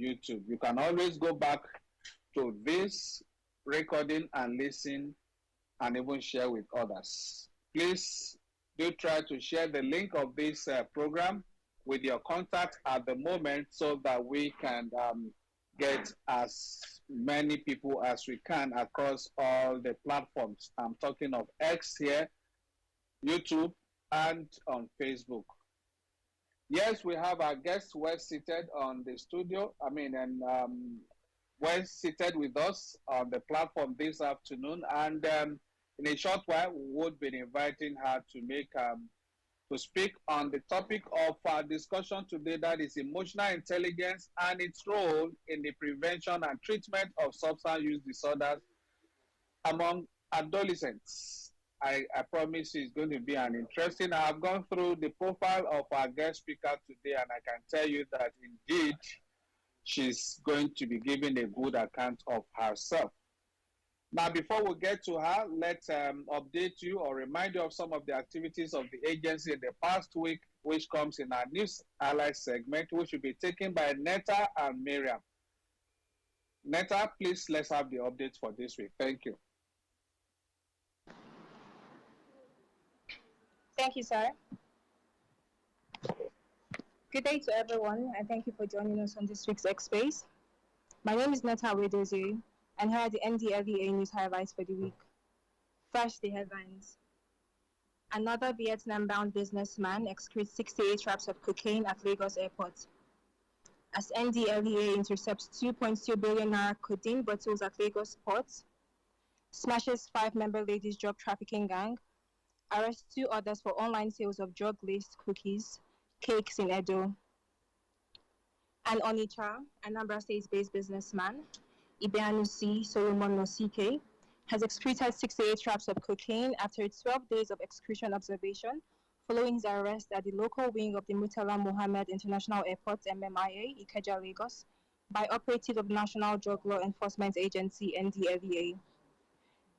YouTube. You can always go back to this recording and listen and even share with others. Please do try to share the link of this program with your contact at the moment so that we can get as many people as we can across all the platforms. I'm talking of X here, YouTube, and on Facebook. Yes, we have our guests well seated on the studio. Well seated with us on the platform this afternoon. And in a short while, we would be inviting her to speak on the topic of our discussion today, that is emotional intelligence and its role in the prevention and treatment of substance use disorders among adolescents. I promise it's going to be an interesting. I have gone through the profile of our guest speaker today, and I can tell you that indeed she's going to be giving a good account of herself. Now, before we get to her, let's update you or remind you of some of the activities of the agency in the past week, which comes in our news highlight segment, which will be taken by Netta and Miriam. Netta, please, let's have the updates for this week. Thank you. Thank you, sir. Good day to everyone, and thank you for joining us on this week's X Space. My name is Netta Wedozie, and here are the NDLEA news highlights for the week. First, the headlines. Another Vietnam-bound businessman excretes 68 wraps of cocaine at Lagos airport. As NDLEA intercepts 2.2 billion naira codeine bottles at Lagos port, smashes 5-member ladies drug trafficking gang, arrests 2 others for online sales of drug-laced cookies, cakes in Edo. And Onitsha, Anambra State-based businessman, Ibeanusi Solomon Nosike, has excreted 68 wraps of cocaine after 12 days of excretion observation following his arrest at the local wing of the Murtala Mohammed International Airport, MMIA, Ikeja, Lagos, by operatives of National Drug Law Enforcement Agency, NDLEA.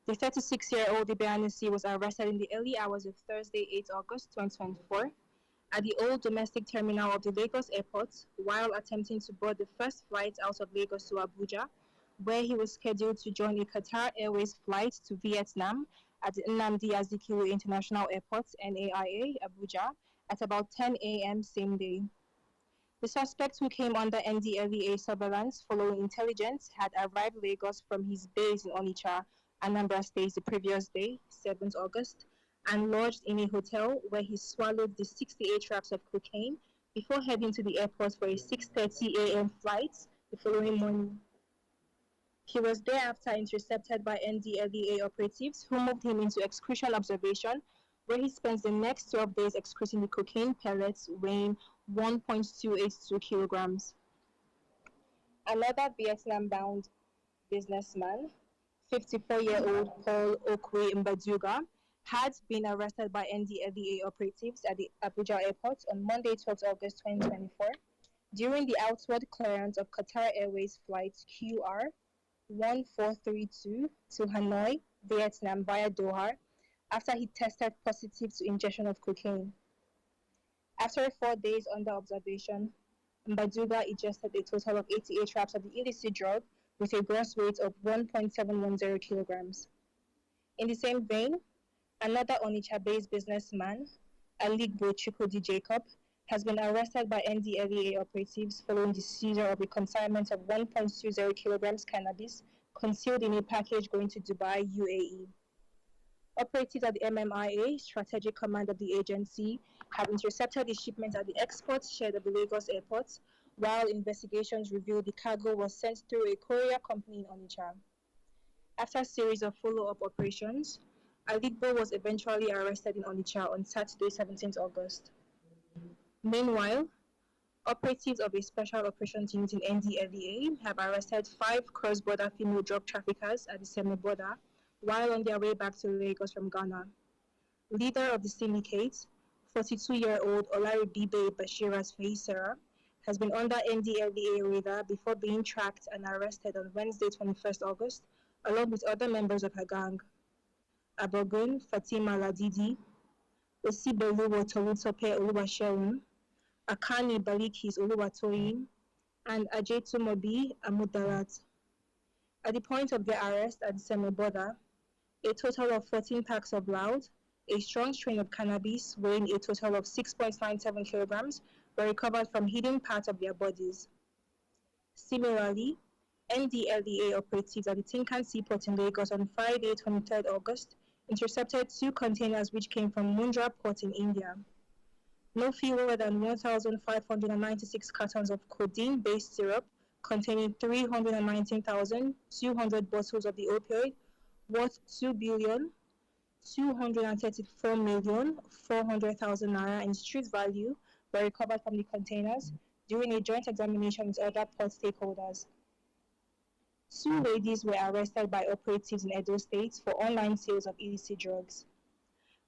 The 36-year-old Ibeanusi was arrested in the early hours of Thursday, 8 August 2024, at the old domestic terminal of the Lagos airport while attempting to board the first flight out of Lagos to Abuja, where he was scheduled to join a Qatar Airways flight to Vietnam at the Nnamdi Azikiwe International Airport, NAIA, Abuja, at about 10 a.m. same day. The suspect, who came under NDLEA surveillance following intelligence, had arrived Lagos from his base in Onitsha, Anambra State, the previous day, 7th August, and lodged in a hotel where he swallowed the 68 wraps of cocaine before heading to the airport for a 6:30 a.m. flight the following morning. He was thereafter intercepted by NDLEA operatives who moved him into excretion observation, where he spends the next 12 days excreting the cocaine pellets weighing 1.282 kilograms. Another Vietnam-bound businessman, 54-year-old Paul Okwe Mbaduga, had been arrested by NDLEA operatives at the Abuja airport on Monday, 12 August 2024, during the outward clearance of Qatar Airways flight QR 1432 to Hanoi, Vietnam via Doha, after he tested positive to ingestion of cocaine. After 4 days under observation, Mbaduga ingested a total of 88 wraps of the illicit drug with a gross weight of 1.710 kilograms. In the same vein, another Onitsha-based businessman, Aligbo Chukudi Jacob, has been arrested by NDLEA operatives following the seizure of a consignment of 1.20 kilograms cannabis concealed in a package going to Dubai, UAE. Operatives at the MMIA, Strategic Command of the agency, have intercepted the shipment at the export shed of the Lagos airport, while investigations revealed the cargo was sent through a courier company in Onitsha. After a series of follow-up operations, Aligbo was eventually arrested in Onitsha on Saturday, 17th August. Meanwhile, operatives of a special operations unit in NDLEA have arrested 5 cross-border female drug traffickers at the Seme border while on their way back to Lagos from Ghana. Leader of the syndicate, 42-year-old Olaribibe Bashiras Feisera, has been under NDLEA radar before being tracked and arrested on Wednesday, 21st August, along with other members of her gang. Abogun Fatima Ladidi, Osiboluwo Tolutope Oluwaseun, Akani Balikis Oluwatoyin, and Ajetumobi Amudarat. At the point of their arrest at the Seme border, a total of 14 packs of loud, a strong strain of cannabis weighing a total of 6.97 kilograms, were recovered from hidden parts of their bodies. Similarly, NDLEA operatives at the Tinkan Seaport in Lagos on Friday, 23rd August, intercepted two containers which came from Mundra Port in India. No fewer than 1,596 cartons of codeine-based syrup containing 319,200 bottles of the opioid worth 2,234,400,000 naira in street value were recovered from the containers during a joint examination with other port stakeholders. Two ladies were arrested by operatives in Edo State for online sales of illicit drugs,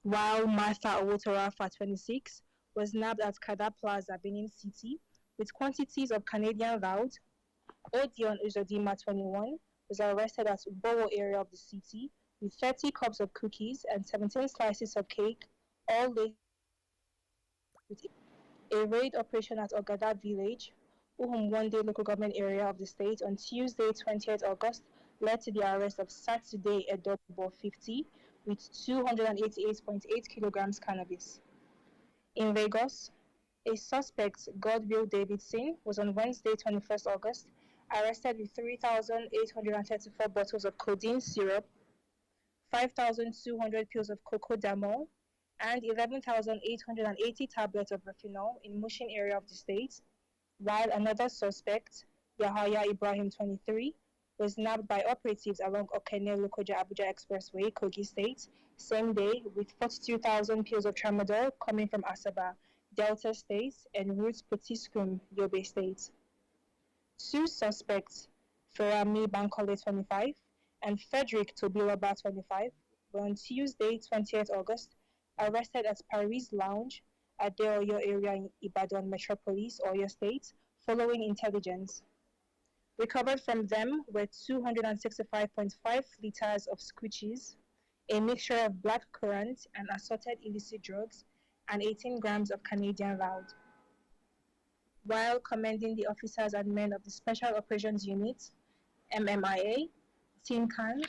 while Martha Owotorafa, 26, was nabbed at Kada Plaza, Benin City, with quantities of Canadian loud. Odion Uzodima, 21, was arrested at Ubowo area of the city with 30 cups of cookies and 17 slices of cake, all laced with a raid operation at Ogada Village, Uhumwande local government area of the state on Tuesday, 20th August, led to the arrest of Saturday Edobo 50 with 288.8 kilograms cannabis. In Lagos, a suspect, Godwill Davidson, was on Wednesday, 21st August, arrested with 3,834 bottles of codeine syrup, 5,200 pills of cocodamol, and 11,880 tablets of retinol in Mushin area of the state, while another suspect, Yahaya Ibrahim, 23, was nabbed by operatives along Okene Lokoja Abuja Expressway, Kogi State, same day with 42,000 pills of tramadol coming from Asaba, Delta State, and Roots Potiskum, Yobe State. Two suspects, Ferami Bankole, 25, and Frederick Tobiloba, 25, were on Tuesday, 20th August, arrested at Paris Lounge at the Oyo area in Ibadan Metropolis, Oyo State, following intelligence. Recovered from them were 265.5 liters of squishes, a mixture of black currant and assorted illicit drugs, and 18 grams of Canadian loud. While commending the officers and men of the Special Operations Unit, MMIA, Tinkan,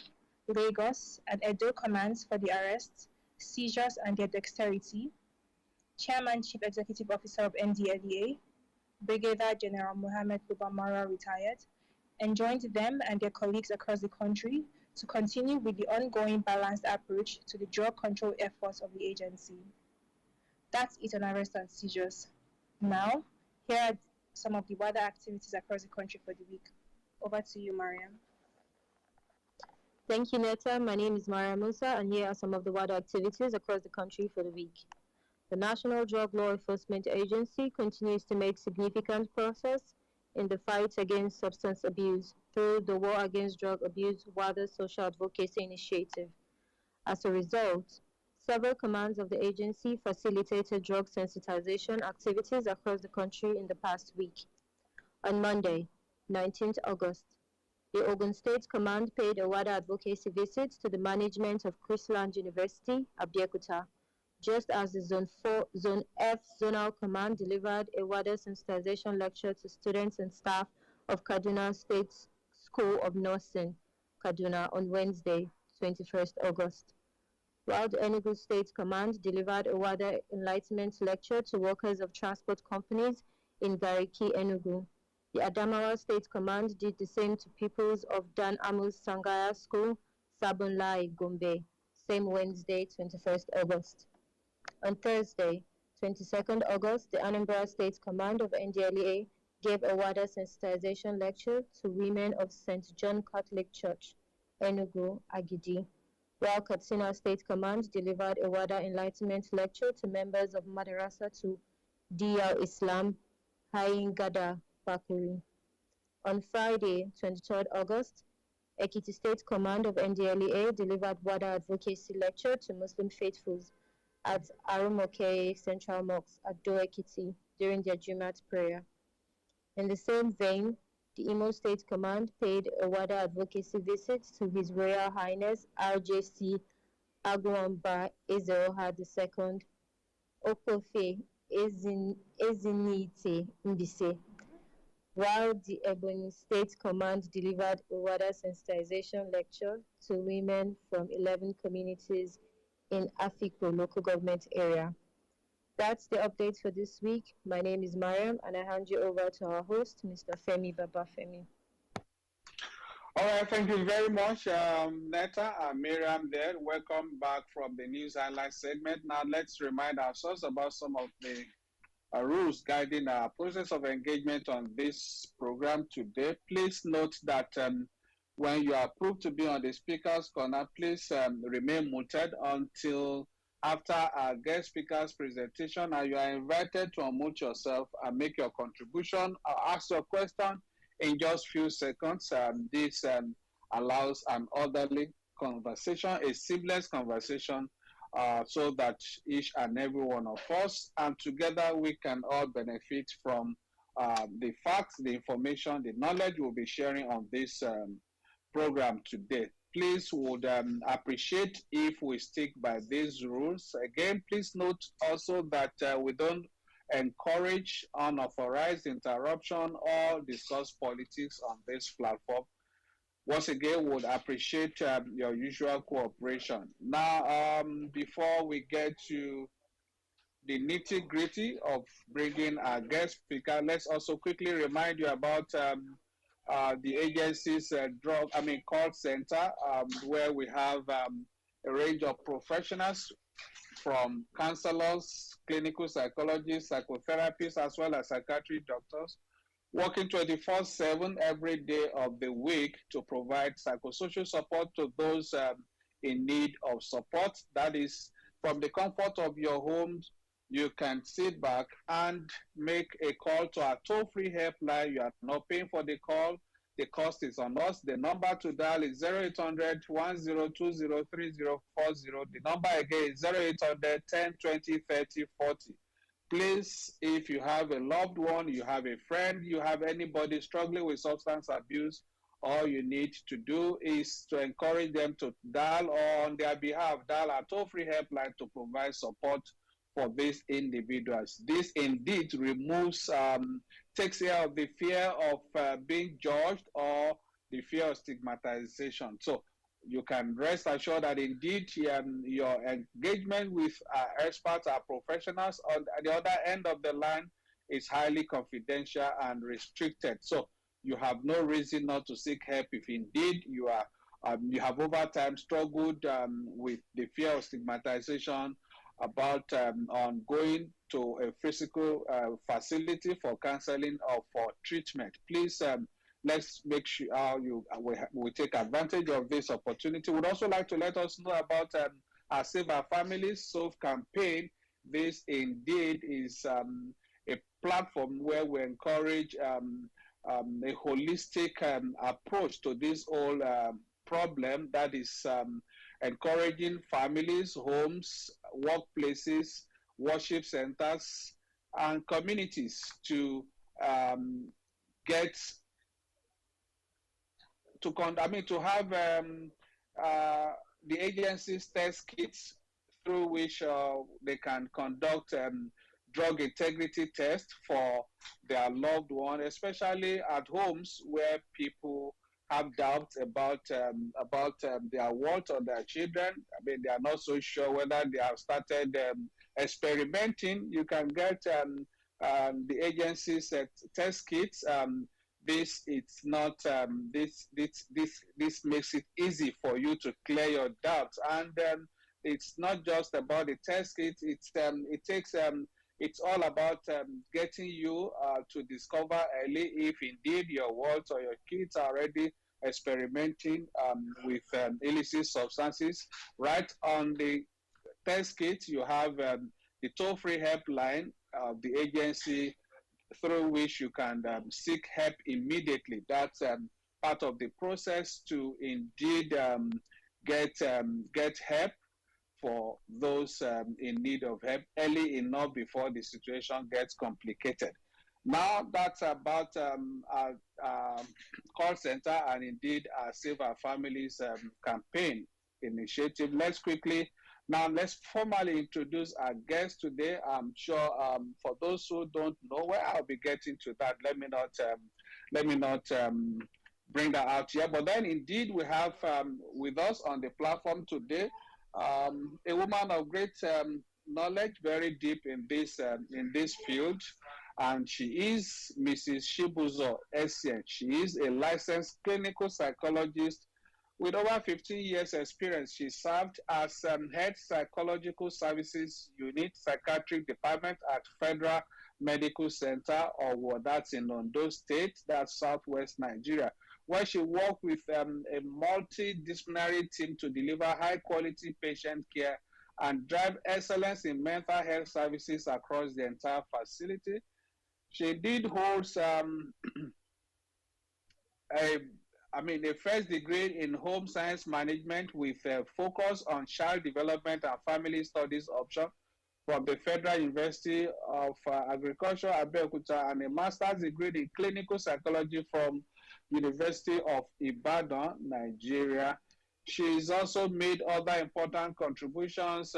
Lagos, and Edo commands for the arrests, seizures, and their dexterity, Chairman Chief Executive Officer of NDLEA, Brigadier General Mohammed Lubamara, retired, enjoined them and their colleagues across the country to continue with the ongoing balanced approach to the drug control efforts of the agency. That's it on arrest and seizures. Now, here are some of the wider activities across the country for the week. Over to you, Mariam. Thank you, Neta. My name is Maria Musa, and here are some of the wider activities across the country for the week. The National Drug Law Enforcement Agency continues to make significant progress in the fight against substance abuse through the War Against Drug Abuse Wider Social Advocacy Initiative. As a result, several commands of the agency facilitated drug sensitization activities across the country in the past week. On Monday, 19th August, the Ogun State Command paid a wider advocacy visit to the management of Chrisland University, Abeokuta, just as the Zone F Zonal Command delivered a wider sensitization lecture to students and staff of Kaduna State School of Nursing, Kaduna, on Wednesday, 21st August. While the Enugu State Command delivered a wider enlightenment lecture to workers of transport companies in Gariki, Enugu. The Adamawa State Command did the same to pupils of Dan Amus Sangaya School, Sabunlai, Gombe, same Wednesday, 21st August. On Thursday, 22nd August, the Anambra State Command of NDLEA gave a wider sensitization lecture to women of St. John Catholic Church, Enugu, Agidi, while Katsina State Command delivered a wider enlightenment lecture to members of Madrasa to Diyar Islam, Hayin Gada, Bakuri. On Friday, 23rd August, Ekiti State Command of NDLEA delivered wider advocacy lecture to Muslim faithfuls at Arumoke Central Mosque at Do Ekiti during their Jumat prayer. In the same vein, the Imo State Command paid a wider advocacy visit to His Royal Highness RJC Agwamba Ezeoha II, Okofe Ezinite Mbise, while the Ebonyi State Command delivered a water sensitization lecture to women from 11 communities in Afikpo local government area. That's the update for this week. My name is Mariam, and I hand you over to our host, Mr. Femi Babafemi. All right, thank you very much, Netta and Miriam there. Welcome back from the news highlights segment. Now let's remind ourselves about some of the rules guiding our process of engagement on this program today. Please note that when you are approved to be on the speaker's corner, please remain muted until after our guest speaker's presentation, and you are invited to unmute yourself and make your contribution or ask your question in just few seconds. This allows an orderly conversation, a seamless conversation, so that each and every one of us, and together we can all benefit from the facts, the information, the knowledge we'll be sharing on this program today. Please would appreciate if we stick by these rules. Again, please note also that we don't encourage unauthorized interruption or discuss politics on this platform. Once again, would appreciate your usual cooperation. Now, before we get to the nitty gritty of bringing our guest speaker, let's also quickly remind you about the agency's call center, where we have a range of professionals from counselors, clinical psychologists, psychotherapists, as well as psychiatric doctors, working 24/7 every day of the week to provide psychosocial support to those in need of support. That is, from the comfort of your homes, you can sit back and make a call to our toll-free helpline. You are not paying for the call. The cost is on us. The number to dial is 0800 1020 3040. The number again is 0800 1020 3040. Please, if you have a loved one, you have a friend, you have anybody struggling with substance abuse, all you need to do is to encourage them to dial, or on their behalf, dial our toll-free helpline to provide support for these individuals. This indeed removes, takes care of the fear of being judged or the fear of stigmatization. So you can rest assured that indeed your engagement with experts, our professionals on the other end of the line is highly confidential and restricted. So you have no reason not to seek help if indeed you are you have over time struggled with the fear of stigmatization about on going to a physical facility for counseling or for treatment. Please let's make sure we take advantage of this opportunity. We'd also like to let us know about our Save Our Families Solve campaign. This indeed is a platform where we encourage a holistic approach to this whole problem, that is encouraging families, homes, workplaces, worship centers, and communities to get to have the agency's test kits through which they can conduct drug integrity tests for their loved one, especially at homes where people have doubts about their worth or their children. I mean, they are not so sure whether they have started experimenting. You can get the agency's test kits. This makes it easy for you to clear your doubts, and it's not just about the test kit. It's all about getting you to discover early if indeed your wards or your kids are already experimenting with illicit substances. Right on the test kit, you have the toll-free helpline of the agency through which you can seek help immediately. That's part of the process to indeed get help for those in need of help early enough before the situation gets complicated. Now that's about our call center and indeed our Save Our Families campaign initiative. Let's formally introduce our guest today. I'm sure for those who don't know, well, I'll be getting to that. Let me not let me not bring that out here. But then, indeed, we have with us on the platform today a woman of great knowledge, very deep in this field, and she is Mrs. Shibuzo Essien. She is a licensed clinical psychologist with over 15 years experience. She served as head psychological services unit psychiatric department at Federal Medical Center, or that's in Ondo State, that's Southwest Nigeria, where she worked with a multidisciplinary team to deliver high quality patient care and drive excellence in mental health services across the entire facility. She did hold a a first degree in home science management with a focus on child development and family studies option from the Federal University of Agriculture, Abeokuta, and a master's degree in clinical psychology from University of Ibadan, Nigeria. She's also made other important contributions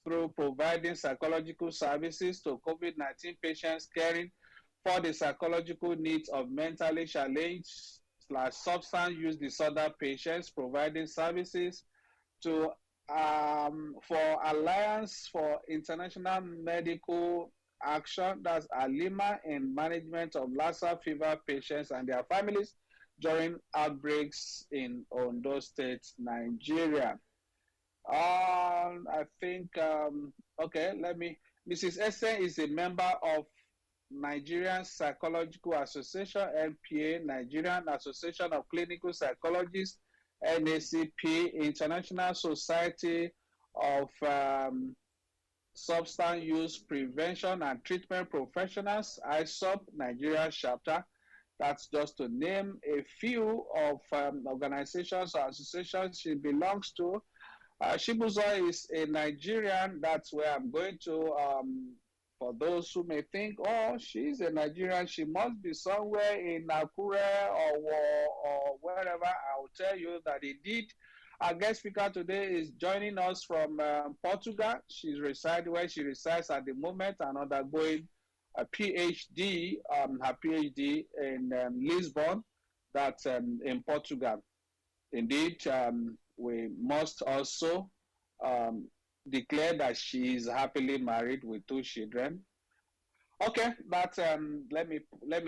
through providing psychological services to COVID-19 patients, caring for the psychological needs of mentally challenged / substance use disorder patients, providing services to for Alliance for International Medical Action, that's ALIMA, in management of Lassa fever patients and their families during outbreaks in Ondo State, Nigeria. I think, okay, Mrs. Essien is a member of Nigerian Psychological Association, NPA, Nigerian Association of Clinical Psychologists, NACP, International Society of Substance Use Prevention and Treatment Professionals, ISOP, Nigeria chapter. That's just to name a few of organizations or associations she belongs to. Shibuzo is a Nigerian. That's where I'm going to. For those who may think, oh, she's a Nigerian, she must be somewhere in Nakure or wherever, I will tell you that indeed our guest speaker today is joining us from Portugal. Where she resides at the moment and undergoing a PhD, her PhD in Lisbon, that's in Portugal. Indeed, we must also declare that she is happily married with 2 children. Okay, but let me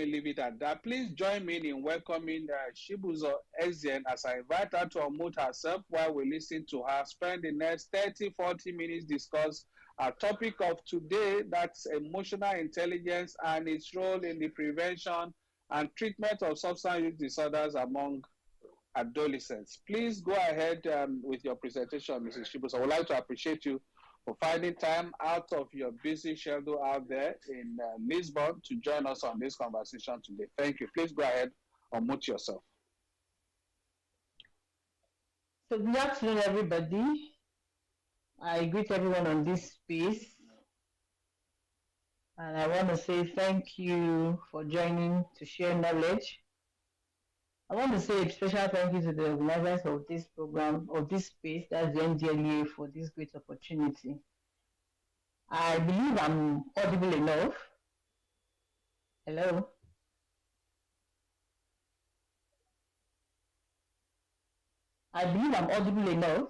leave it at that. Please join me in welcoming Shibuzo Essien as I invite her to unmute herself while we listen to her spend the next 30-40 minutes discuss our topic of today, that's emotional intelligence and its role in the prevention and treatment of substance use disorders among adolescents. Please go ahead with your presentation, Mrs. Shibuzo. I would like to appreciate you for finding time out of your busy schedule out there in Lisbon to join us on this conversation today. Thank you. Please go ahead and unmute yourself. So good afternoon, everybody. I greet everyone on this space. And I want to say thank you for joining to share knowledge. I want to say a special thank you to the organizers of this program, of this space, that's the NDLEA, for this great opportunity. I believe I'm audible enough. Hello? I believe I'm audible enough.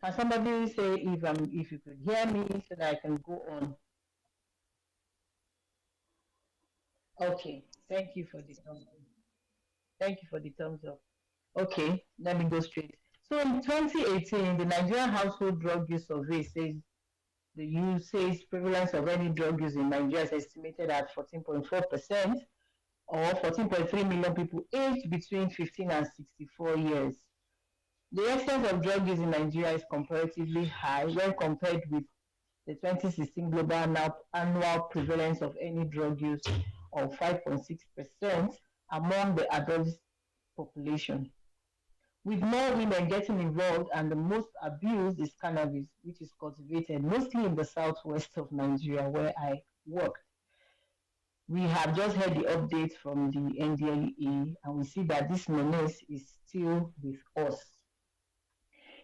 Can somebody say if you could hear me so that I can go on? Okay, thank you for the thumbs up. Thank you for the thumbs up. Okay, let me go straight. So in 2018, the Nigerian Household Drug Use Survey says the usage prevalence of any drug use in Nigeria is estimated at 14.4%, or 14.3 million people aged between 15 and 64 years. The extent of drug use in Nigeria is comparatively high when compared with the 2016 global annual prevalence of any drug use of 5.6% among the adult population. With more women getting involved, and the most abused is cannabis, which is cultivated mostly in the southwest of Nigeria where I worked. We have just heard the update from the NDLEA, and we see that this menace is still with us.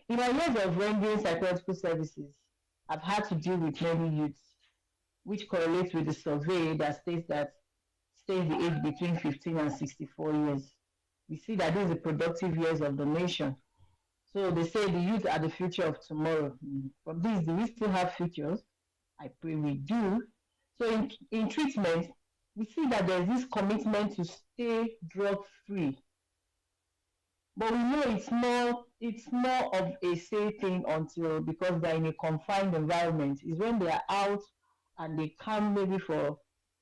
In my years of rendering psychological services, I've had to deal with many youths. which correlates with the survey that states the age between 15 and 64 years. We see that these are the productive years of the nation. So they say the youth are the future of tomorrow. From this, do we still have futures? I pray we do. So in treatment, we see that there's this commitment to stay drug free. But we know it's more of a say thing until, because they're in a confined environment. Is when they are out and they come maybe for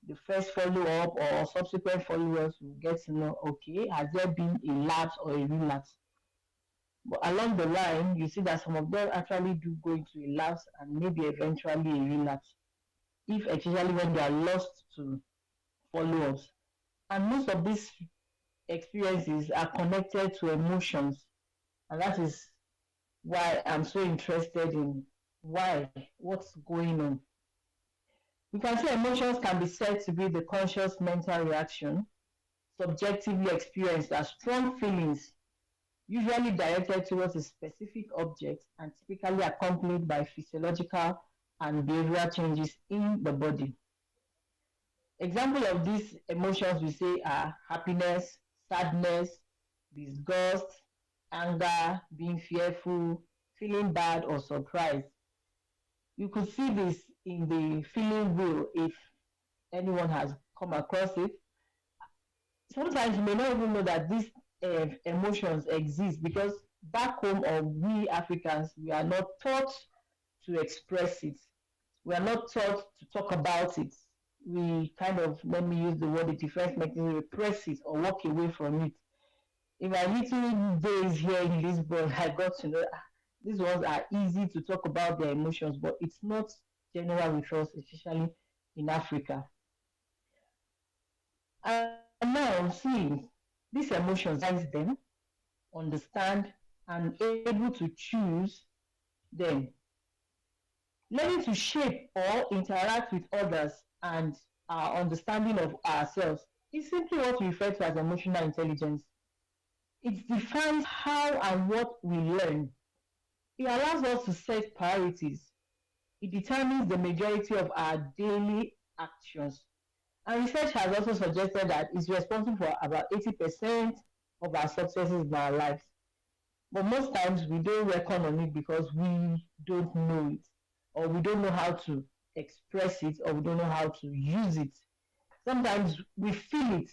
the first follow-up or subsequent follow-ups, we get to know, okay, has there been a lapse or a relapse? But along the line, you see that some of them actually do go into a lapse and maybe eventually a relapse, if especially when they are lost to follow-ups. And most of these experiences are connected to emotions, and that is why I'm so interested in what's going on. We can say emotions can be said to be the conscious mental reaction, subjectively experienced as strong feelings, usually directed towards a specific object and typically accompanied by physiological and behavioral changes in the body. Examples of these emotions we say are happiness, sadness, disgust, anger, being fearful, feeling bad or surprised. You could see this in the feeling wheel if anyone has come across it. Sometimes you may not even know that these emotions exist, because back home, or we Africans, we are not taught to express it. We are not taught to talk about it. We kind of, let me use the word, the defense mechanism, repress it or walk away from it. In my little days here in Lisbon, I got to know these ones are easy to talk about their emotions, but it's not general with us, especially in Africa. And now, see, these emotions, them, understand, and able to choose them. Learning to shape or interact with others and our understanding of ourselves is simply what we refer to as emotional intelligence. It defines how and what we learn. It allows us to set priorities. It determines the majority of our daily actions. And research has also suggested that it's responsible for about 80% of our successes in our lives. But most times we don't reckon on it because we don't know it, or we don't know how to express it, or we don't know how to use it. Sometimes we feel it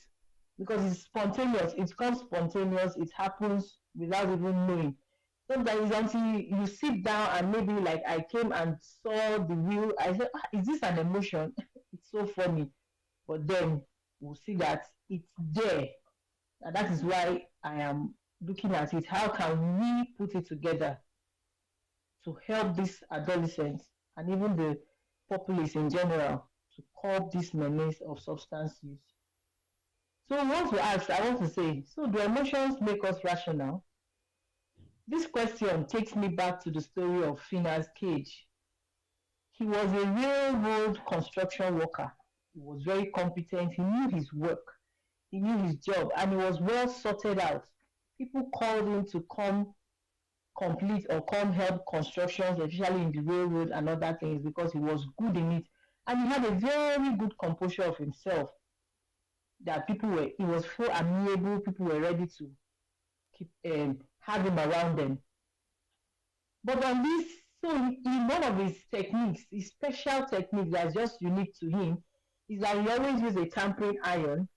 because it's spontaneous. It comes spontaneous. It happens without even knowing. Sometimes until you sit down and maybe like I came and saw the wheel, I said, is this an emotion? It's so funny. But then we'll see that it's there. And that is why I am looking at it. How can we put it together to help these adolescents and even the populace in general to curb this menace of substance use? So I want to ask, I want to say, so do emotions make us rational? This question takes me back to the story of Phineas Cage. He was a railroad construction worker. He was very competent. He knew his work. He knew his job, and he was well sorted out. People called him to come complete or come help constructions, especially in the railroad and other things, because he was good in it. And he had a very good composure of himself, that he was so amiable, people were ready to keep have him around them. But on this, so in one of his techniques, his special technique that's just unique to him, is that he always uses a tampering iron.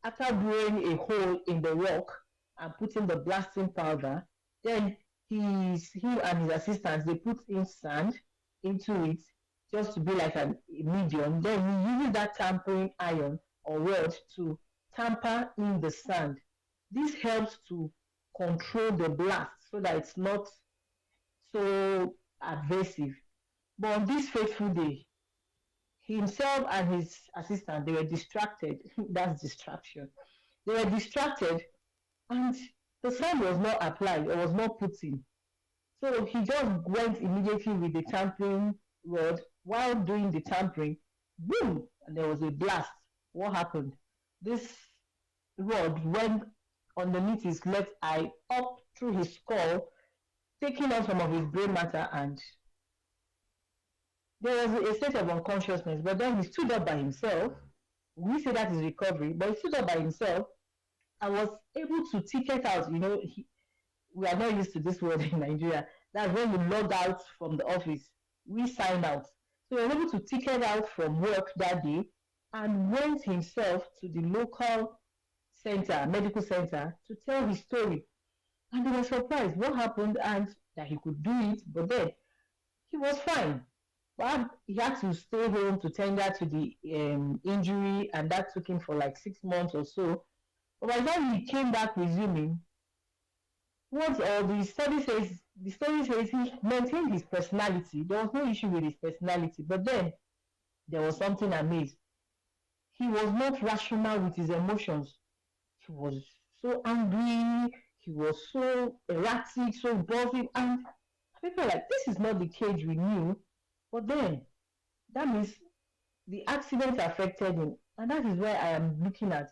After blowing a hole in the rock and putting the blasting powder, then him and his assistants, they put in sand into it just to be like a medium. Then he uses that tampering iron or rod to tamper in the sand. This helps to control the blast so that it's not so abrasive. But on this fateful day, himself and his assistant, they were distracted. That's distraction. They were distracted, and the sand was not applied or was not put in. So he just went immediately with the tampering rod. While doing the tampering, boom, and there was a blast. What happened? This rod went underneath his left eye, up through his skull, taking out some of his brain matter, and There was a state of unconsciousness, but then he stood up by himself. We say that is recovery, but he stood up by himself and was able to ticket out. We are not used to this word in Nigeria. That's when you log out from the office. We sign out. So he was able to ticket out from work that day and went himself to the local center, medical center, to tell his story. And they were surprised what happened and that he could do it, but then he was fine. But he had to stay home to tender to the injury, and that took him for like 6 months or so. But by the time he came back resuming, what the story says he maintained his personality. There was no issue with his personality, but then there was something amiss. He was not rational with his emotions. He was so angry, he was so erratic, so impulsive, and people are like, this is not the cage we knew. But then that means the accident affected him, and that is where I am looking at.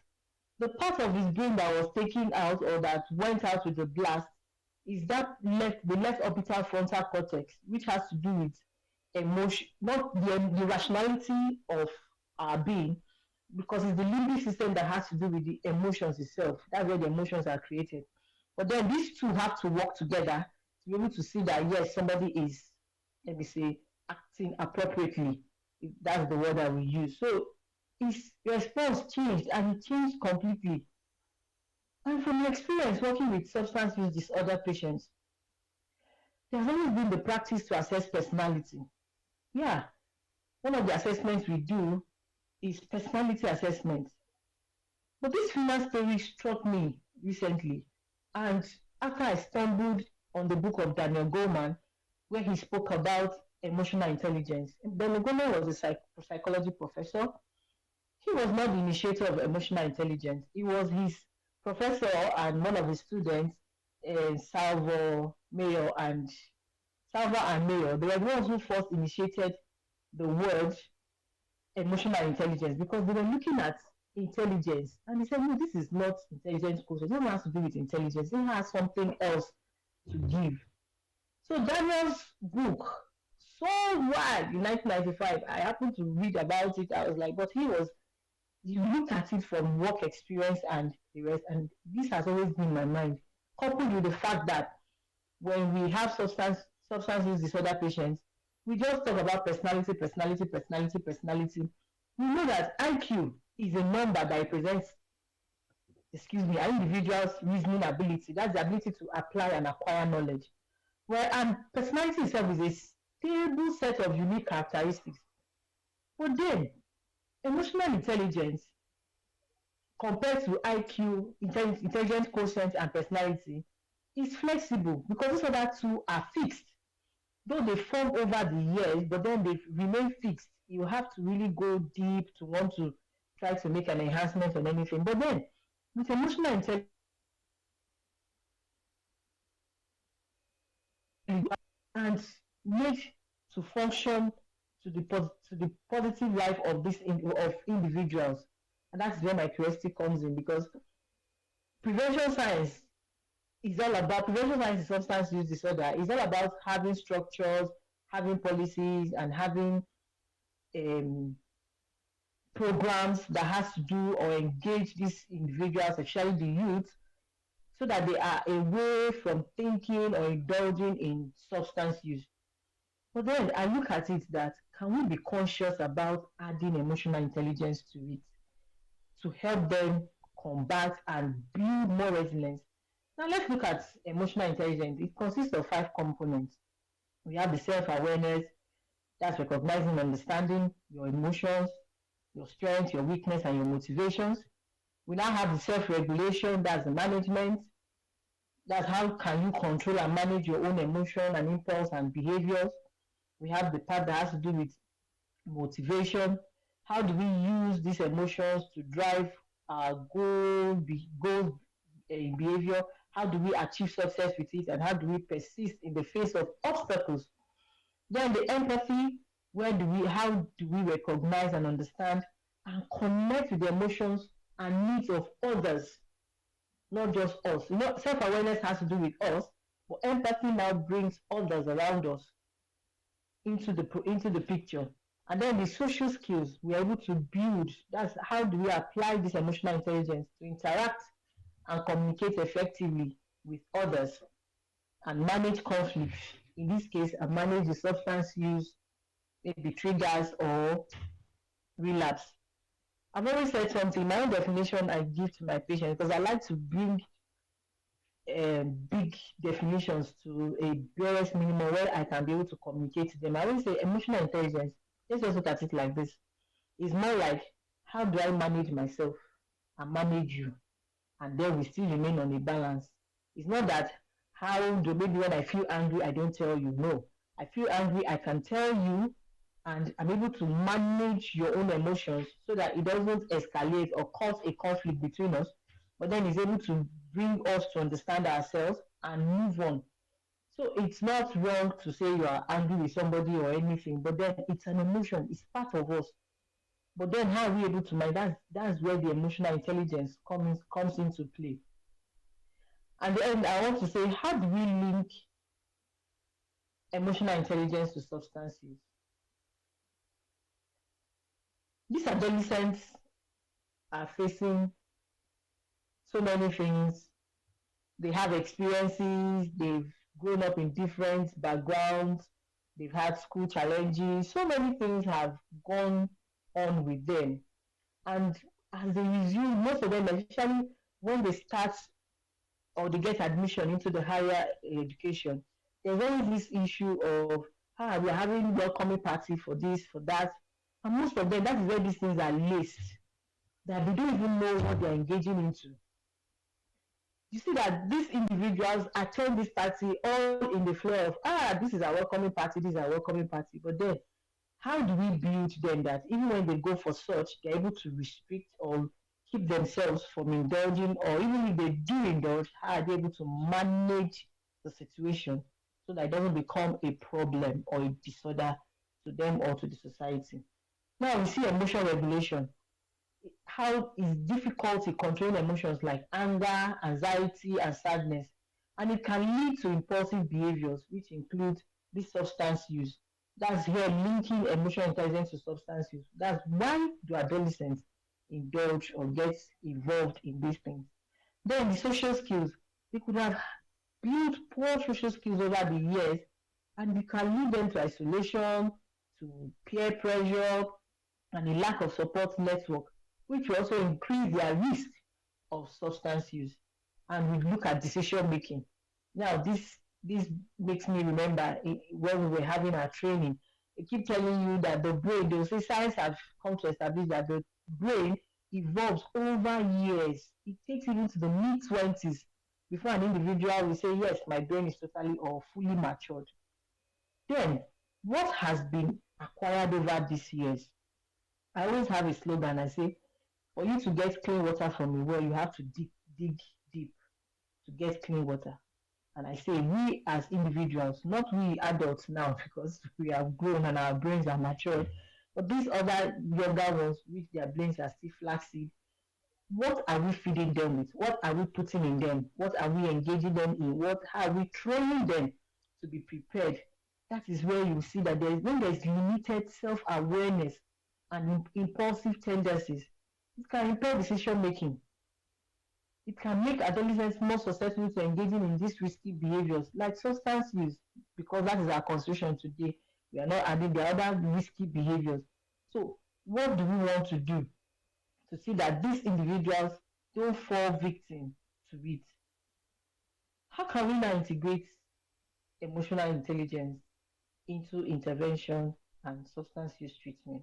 The part of his brain that was taken out or that went out with the blast is the left orbital frontal cortex, which has to do with emotion, not the rationality of our being, because it's the limbic system that has to do with the emotions itself. That's where the emotions are created. But then these two have to work together to be able to see that yes, somebody is, let me say, acting appropriately, if that's the word that we use. So his response changed, and it changed completely. And from experience working with substance use disorder patients, there's always been the practice to assess personality. Yeah, one of the assessments we do is personality assessment. But this female story struck me recently, and after I stumbled on the book of Daniel Goleman, where he spoke about emotional intelligence. Daniel Goleman was a psychology professor. He was not the initiator of emotional intelligence. It was his professor and one of his students, Salvo and Mayo. They were the ones who first initiated the word emotional intelligence, because they were looking at intelligence and they said, no, this is not intelligence quotient. It doesn't have to do with intelligence. It has something else to give. So Daniel's book, so wide in 1995, I happened to read about it. I was like, but he looked at it from work experience and the rest, and this has always been in my mind, coupled with the fact that when we have substance use disorder patients, we just talk about personality. We know that IQ is a number that represents, an individual's reasoning ability. That's the ability to apply and acquire knowledge. And personality itself is a stable set of unique characteristics. But then, emotional intelligence compared to IQ, intelligence quotient, and personality is flexible, because these other two are fixed. Though they form over the years, but then they remain fixed. You have to really go deep to want to try to make an enhancement on anything. But then, with emotional intelligence, and make to function to the positive life of of individuals, and that's where my curiosity comes in, because prevention science is substance use disorder. It's all about having structures, having policies, and having programs that has to do or engage these individuals, especially the youth, so that they are away from thinking or indulging in substance use. But then I look at it that, can we be conscious about adding emotional intelligence to it to help them combat and build more resilience? Now let's look at emotional intelligence. It consists of 5 components. We have the self-awareness, that's recognizing and understanding your emotions, your strengths, your weakness, and your motivations. We now have the self-regulation, that's the management. That's how can you control and manage your own emotion and impulse and behaviors. We have the part that has to do with motivation. How do we use these emotions to drive our goals in behavior? How do we achieve success with it? And how do we persist in the face of obstacles? Then the empathy, how do we recognize and understand and connect with the emotions and needs of others, not just us. Self-awareness has to do with us, but empathy now brings others around us. into the picture. And then the social skills we are able to build. That's how do we apply this emotional intelligence to interact and communicate effectively with others and manage conflict. In this case, and manage the substance use, maybe triggers or relapse. I've always said something, my own definition I give to my patients because I like to bring big definitions to a barest minimum where I can be able to communicate to them. I always say emotional intelligence, let's just look at it like this. It's more like how do I manage myself and manage you, and then we still remain on a balance. It's not that how do maybe when I feel angry I don't tell you. No. I feel angry, I can tell you, and I'm able to manage your own emotions so that it doesn't escalate or cause a conflict between us, but then it's able to bring us to understand ourselves and move on. So it's not wrong to say you are angry with somebody or anything, but then it's an emotion, it's part of us. But then how are we able to manage? That's where the emotional intelligence comes into play. And then I want to say, how do we link emotional intelligence to substance use? These adolescents are facing so many things. They have experiences, they've grown up in different backgrounds, they've had school challenges, so many things have gone on with them. And as they resume, most of them, especially when they start or they get admission into the higher education, there's always this issue of we're having welcoming party for this, for that. And most of them, that is where these things are laced, that they don't even know what they're engaging into. You see that these individuals attend this party all in the flow of, this is a welcoming party, this is a welcoming party. But then, how do we build them that even when they go for such, they're able to restrict or keep themselves from indulging, or even if they do indulge, how are they able to manage the situation so that it doesn't become a problem or a disorder to them or to the society? Now we see emotion regulation. How is difficulty controlling emotions like anger, anxiety, and sadness, and it can lead to impulsive behaviors, which include this substance use. That's here linking emotional intelligence to substance use. That's why do adolescents indulge or get involved in these things. Then the social skills, they could have built poor social skills over the years, and it can lead them to isolation, to peer pressure, and a lack of support network, which will also increase their risk of substance use. And we look at decision making. Now, this makes me remember when we were having our training, they keep telling you that the brain, they will say science have come to establish that the brain evolves over years. It takes even to the mid-20s before an individual will say, yes, my brain is totally or fully matured. Then, what has been acquired over these years? I always have a slogan. I say, for you to get clean water from a well, you have to dig deep to get clean water. And I say, we as individuals, not we adults now, because we have grown and our brains are matured, but these other younger ones, which their brains are still flaccid, what are we feeding them with? What are we putting in them? What are we engaging them in? How are we training them to be prepared? That is where you see that when there's limited self-awareness and impulsive tendencies, it can impair decision making. It can make adolescents more susceptible to engaging in these risky behaviors like substance use, because that is our constitution today. We are not adding the other risky behaviors. So what do we want to do to see that these individuals don't fall victim to it? How can we now integrate emotional intelligence into intervention and substance use treatment?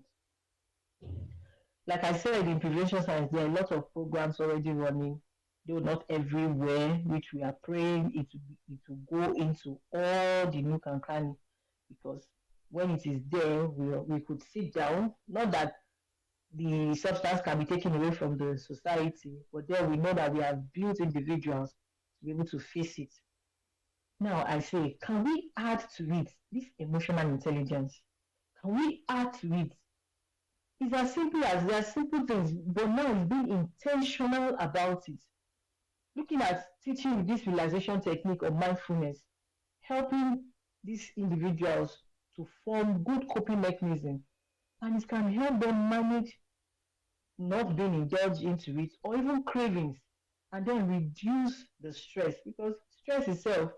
Like I said, in prevention science, there are a lot of programs already running, though not everywhere, which we are praying it will go into all the nook and cranny, because when it is there, we could sit down. Not that the substance can be taken away from the society, but then we know that we have built individuals to be able to face it. Now I say, can we add to it this emotional intelligence? Can we add to it? It's as simple as there are simple things, but now it's being intentional about it. Looking at teaching this realization technique of mindfulness, helping these individuals to form good coping mechanism, and it can help them manage not being indulged into it or even cravings, and then reduce the stress, because stress itself,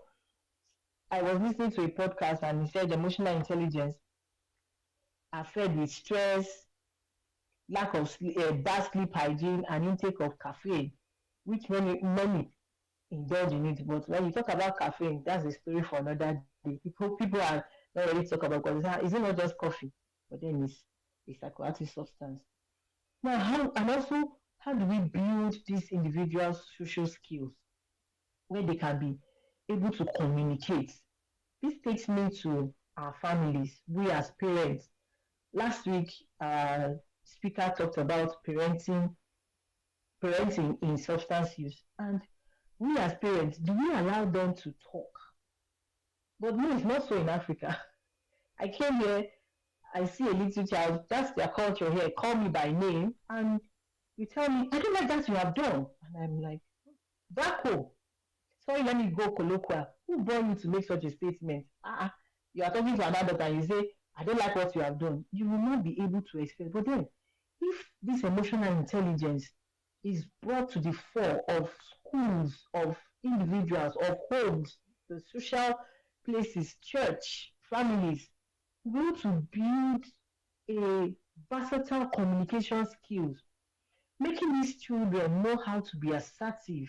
I was listening to a podcast and he said emotional intelligence affected with stress, lack of sleep, bad sleep hygiene, and intake of caffeine, which many indulge in it. But when you talk about caffeine, that's a story for another day. People are not ready to talk about, because is it not just coffee? But then it's a psychoactive substance. Now, how and also how do we build these individuals' social skills where they can be able to communicate? This takes me to our families, we as parents. Last week, speaker talked about parenting in substance use, and we as parents, do we allow them to talk? But no, it's not so in Africa. I came here, I see a little child, that's their culture here, call me by name, and you tell me, I don't like that you have done. And I'm like, Bako, sorry, let me go colloquial. Who born you to make such a statement? You are talking to an adult and you say, I don't like what you have done. You will not be able to explain. But then, if this emotional intelligence is brought to the fore of schools, of individuals, of homes, the social places, church, families, we want to build a versatile communication skills, making these children know how to be assertive.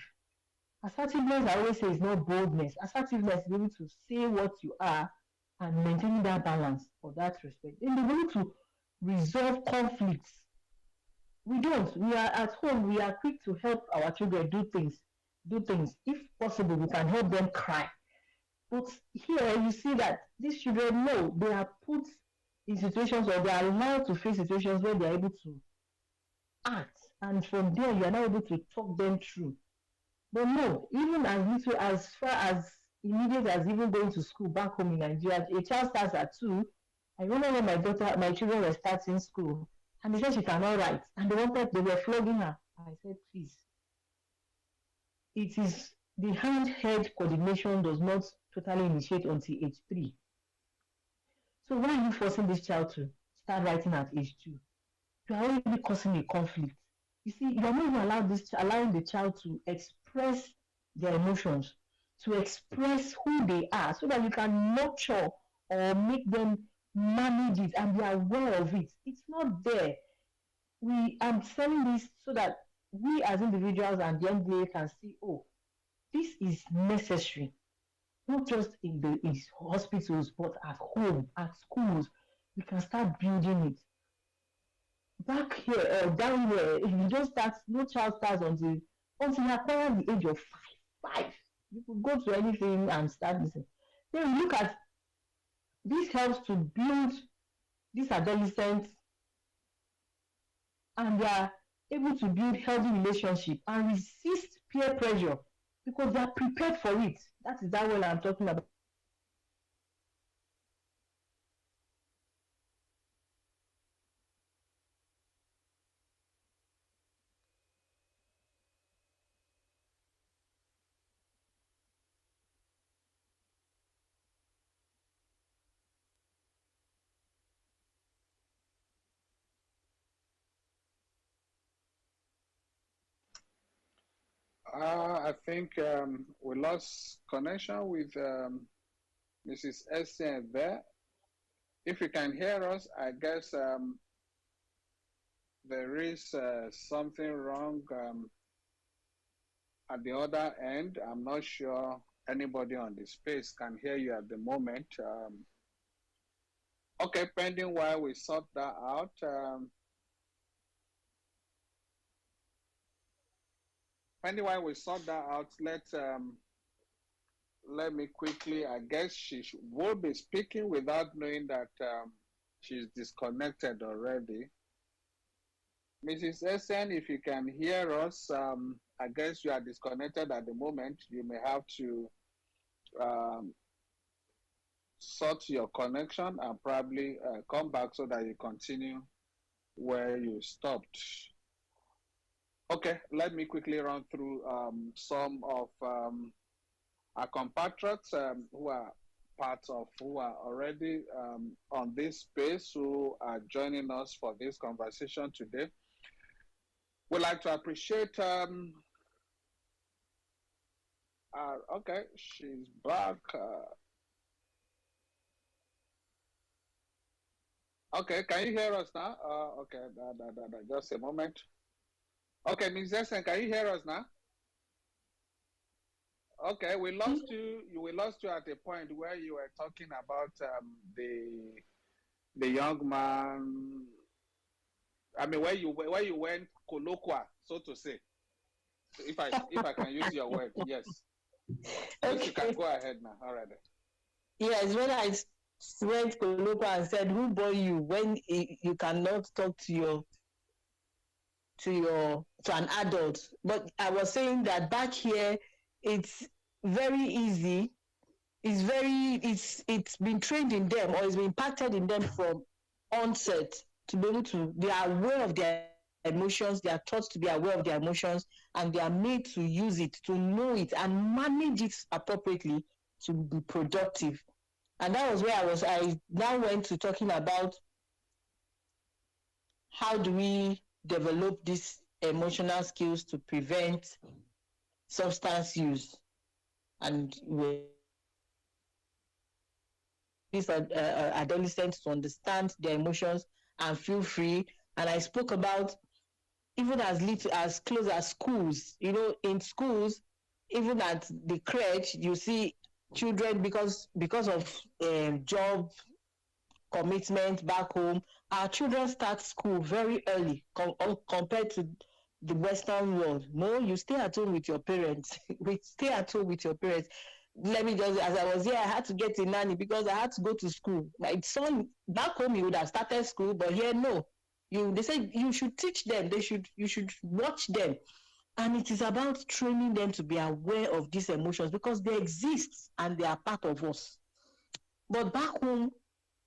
Assertiveness, I always say, is not boldness. Assertiveness is able to say what you are and maintaining that balance or that respect. And they're able to resolve conflicts. We don't. We are at home. We are quick to help our children do things. Do things. If possible, we can help them cry. But here you see that these children know they are put in situations, or they are allowed to face situations where they are able to act. And from there, you are now able to talk them through. But no, even as little as far as immediate as even going to school back home in Nigeria, a child starts at 2. I remember when my children were starting school, and they said she cannot write, and they were flogging her. I said, please, it is the hand-head coordination does not totally initiate until age 3. So why are you forcing this child to start writing at age 2? You are already causing a conflict. You see, you are not even allowing the child to express their emotions, to express who they are, so that you can nurture or make them manage it and be aware of it. It's not there. I'm selling this so that we as individuals and the NDA can see, oh, this is necessary, not just in hospitals, but at home, at schools. We can start building it. Back here or down here, you don't start, no child starts until you acquire the age of 5. You could go to anything and start listening. Then we look at this helps to build these adolescents, and they are able to build healthy relationship and resist peer pressure because they are prepared for it. That is that what I'm talking about. I think we lost connection with Mrs. Essien there. If you can hear us, I guess there is something wrong at the other end. I'm not sure anybody on the space can hear you at the moment. Okay, pending while we sort that out. Pending while we sort that out, let me quickly. I guess will be speaking without knowing that she's disconnected already. Mrs. Essen, if you can hear us, I guess you are disconnected at the moment. You may have to sort your connection and probably come back so that you continue where you stopped. Okay, let me quickly run through some of our compatriots who are parts of who are already on this space who are joining us for this conversation today. We'd like to appreciate. Okay, she's back. Okay, can you hear us now? Okay, just a moment. Okay, Ms. Essen, can you hear us now? Okay, we lost you. We lost you at a point where you were talking about the young man. I mean, where you went colloquial, so to say. If I can use your word, yes. Yes, you can go ahead now. All right. Yes, when I went colloquial and said, "Who bore you?" when you cannot talk to an adult, but I was saying that back here, it's very easy. It's been trained in them, or it's been impacted in them from onset to be able to. They are aware of their emotions. They are taught to be aware of their emotions, and they are made to use it, to know it, and manage it appropriately to be productive. And that was where I now went to talking about how do we develop these emotional skills to prevent substance use. And these adolescents to understand their emotions and feel free. And I spoke about even as little as close as schools. In schools, even at the crèche, you see children because of job commitment back home. Our children start school very early compared to the Western world. No, you stay at home with your parents. We stay at home with your parents. Let me just, as I was here, I had to get a nanny because I had to go to school. My son back home, he would have started school, but here, no. They say you should teach them. You should watch them. And it is about training them to be aware of these emotions because they exist and they are part of us. But back home,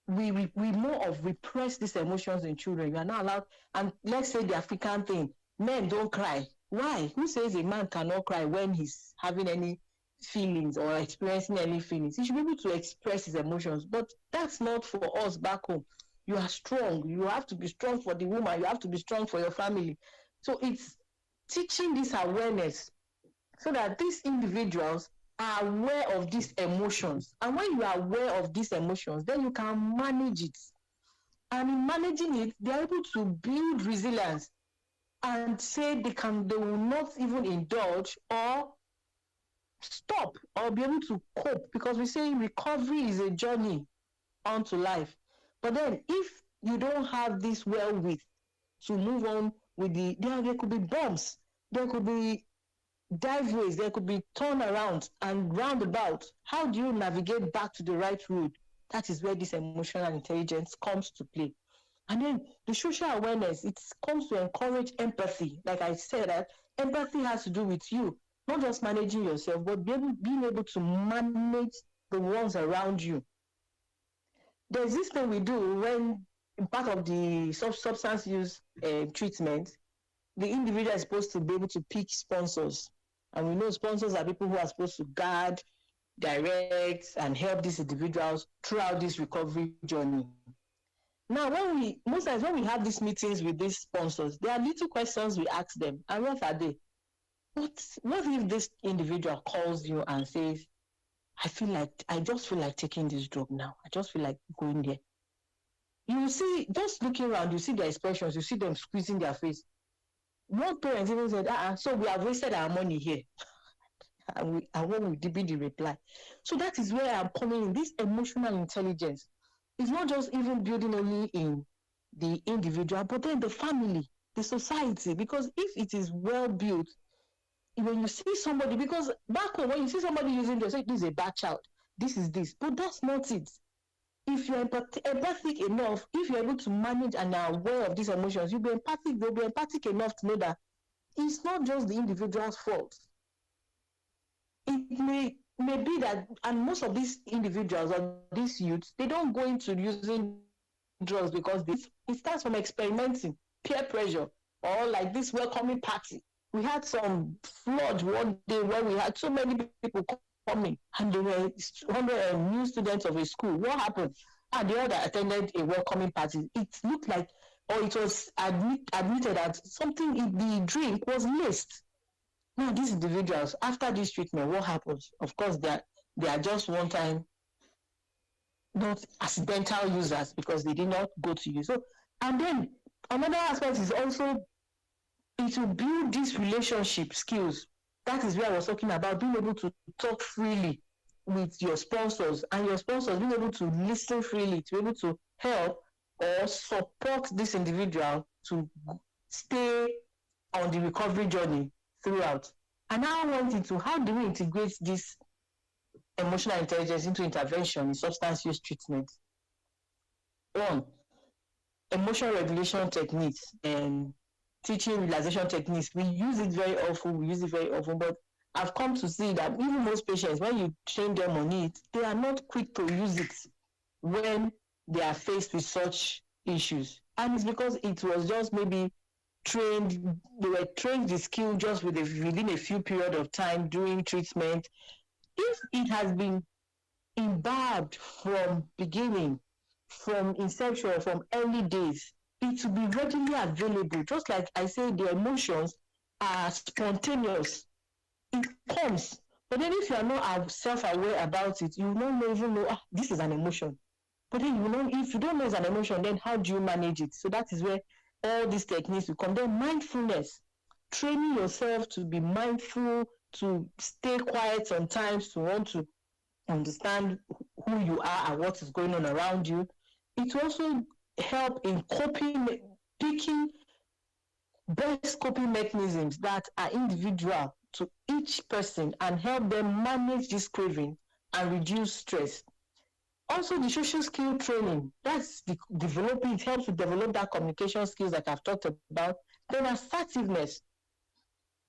we more of repress these emotions in children. You are not allowed. And let's say the African thing, men don't cry. Why? Who says a man cannot cry when he's having any feelings or experiencing any feelings? He should be able to express his emotions. But that's not for us back home. You are strong. You have to be strong for the woman. You have to be strong for your family. So it's teaching this awareness so that these individuals are aware of these emotions. And when you are aware of these emotions, then you can manage it. And in managing it, they are able to build resilience and say they will not even indulge or stop or be able to cope, because we say recovery is a journey onto life. But then if you don't have this wherewith to move on with there could be bumps, there could be diveways, there could be turnarounds and roundabout. How do you navigate back to the right road? That is where this emotional intelligence comes to play. And then the social awareness, it comes to encourage empathy. Like I said, that empathy has to do with you, not just managing yourself, but being able to manage the ones around you. There's this thing we do when part of the substance use treatment, the individual is supposed to be able to pick sponsors. And we know sponsors are people who are supposed to guide, direct, and help these individuals throughout this recovery journey. Now, most times when we have these meetings with these sponsors, there are little questions we ask them. And what are they? What if this individual calls you and says, I just feel like taking this drug now. I just feel like going there. You see, just looking around, you see their expressions, you see them squeezing their face. One parent even said, so we have wasted our money here. And what would be the reply? So that is where I'm coming in. This emotional intelligence is not just even building only in the individual, but then the family, the society. Because if it is well built, when you see somebody, because back home, when you see somebody using this, say, this is a bad child, this is this. But that's not it. If you're empathic enough, if you're able to manage and are aware of these emotions, you'll be empathic enough to know that it's not just the individual's fault. It may be that, and most of these individuals or these youths, they don't go into using drugs because it starts from experimenting, peer pressure, or like this welcoming party. We had some flood one day where we had so many people coming, and there were 100 new students of a school. What happened? And the other attended a welcoming party. It looked like, or it was admitted that something in the drink was laced. Now, these individuals, after this treatment, what happens? Of course, they are just one time, not accidental users because they did not go to use. So, and then another aspect is also it will build these relationship skills. That is where I was talking about being able to talk freely with your sponsors, and your sponsors being able to listen freely, to be able to help or support this individual to stay on the recovery journey throughout. And now I want into how do we integrate this emotional intelligence into intervention in substance use treatment? One, emotional regulation techniques and teaching realization techniques. We use it very often, but I've come to see that even most patients, when you train them on it, they are not quick to use it when they are faced with such issues. And it's because it was just maybe they were trained the skill just within a few period of time during treatment. If it has been imbibed from beginning, from inception, from early days, it will be readily available. Just like I say, the emotions are spontaneous. It comes. But then if you are not self-aware about it, you will not even know, this is an emotion. But then if you don't know it's an emotion, then how do you manage it? So that is where all these techniques will come. Then mindfulness, training yourself to be mindful, to stay quiet sometimes, to want to understand who you are and what is going on around you. It will also help in picking best coping mechanisms that are individual to each person and help them manage this craving and reduce stress. Also, the social skill training, that's it helps to develop that communication skills that I've talked about. Then assertiveness.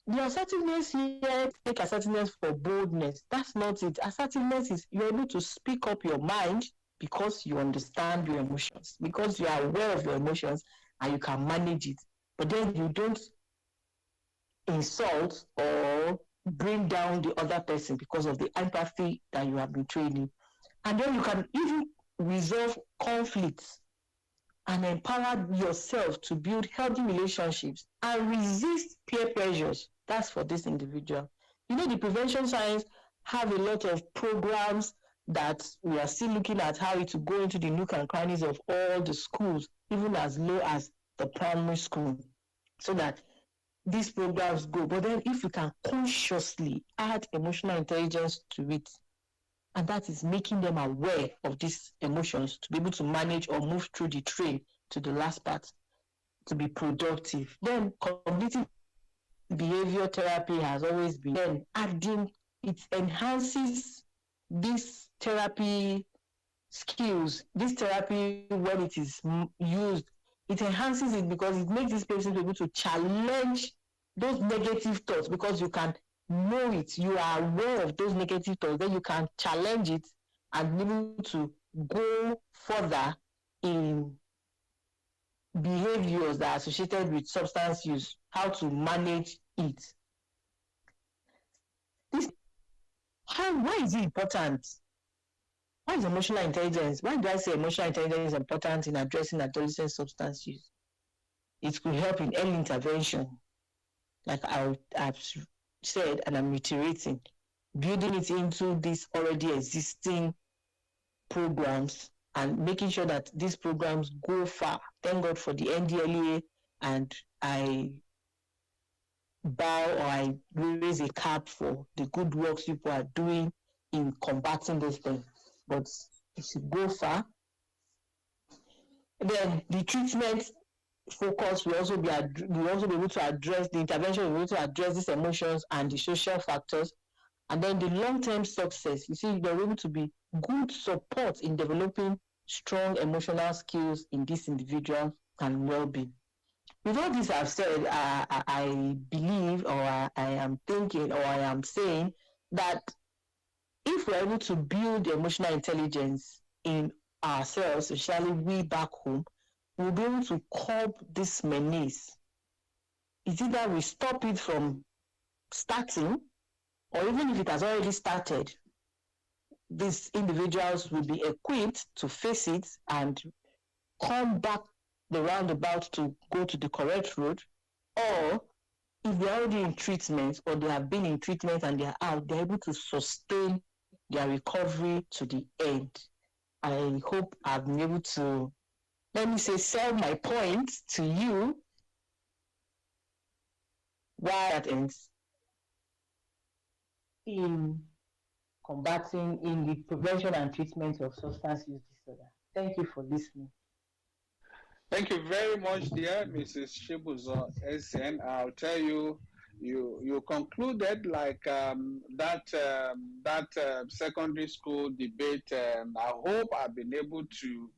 The assertiveness here, take assertiveness for boldness. That's not it. Assertiveness is you're able to speak up your mind because you understand your emotions, because you are aware of your emotions and you can manage it. But then you don't insult or bring down the other person because of the empathy that you have been training. And then you can even resolve conflicts and empower yourself to build healthy relationships and resist peer pressures. That's for this individual. The prevention science have a lot of programs that we are still looking at how it will go into the nook and crannies of all the schools, even as low as the primary school, so that these programs go. But then if we can consciously add emotional intelligence to it, and that is making them aware of these emotions to be able to manage or move through the train to the last part, to be productive. Then cognitive behavior therapy has always been then adding, it enhances this therapy skills, this therapy when it is used, it enhances it because it makes this person be able to challenge those negative thoughts, because you can know it, you are aware of those negative thoughts, then you can challenge it and be able to go further in behaviors that are associated with substance use, how to manage it. Why is it important? Why is emotional intelligence? Why do I say emotional intelligence is important in addressing adolescent substance use? It could help in early intervention, like I've said, and I'm reiterating, building it into these already existing programs and making sure that these programs go far. Thank God for the NDLEA, and I bow or I raise a cap for the good works people are doing in combating those things. But it should go far. Then the treatment focus will also be able to address the intervention, will be able to address these emotions and the social factors. And then the long-term success, you see, they're able to be good support in developing strong emotional skills in this individual and well-being. With all this I've said, I believe, or I am thinking, or I am saying that if we're able to build emotional intelligence in ourselves, especially we back home, we'll be able to curb this menace. It's either we stop it from starting, or even if it has already started, these individuals will be equipped to face it and come back the roundabout to go to the correct road, or if they're already in treatment or they have been in treatment and they're out, they're able to sustain their recovery to the end. I hope I've been able to, let me say, sell my point to you why that ends in combating, in the prevention and treatment of substance use disorder. Thank you for listening. Thank you very much, dear Mrs. Shibuzo SN. I'll tell you, you concluded like that secondary school debate. I hope I've been able to.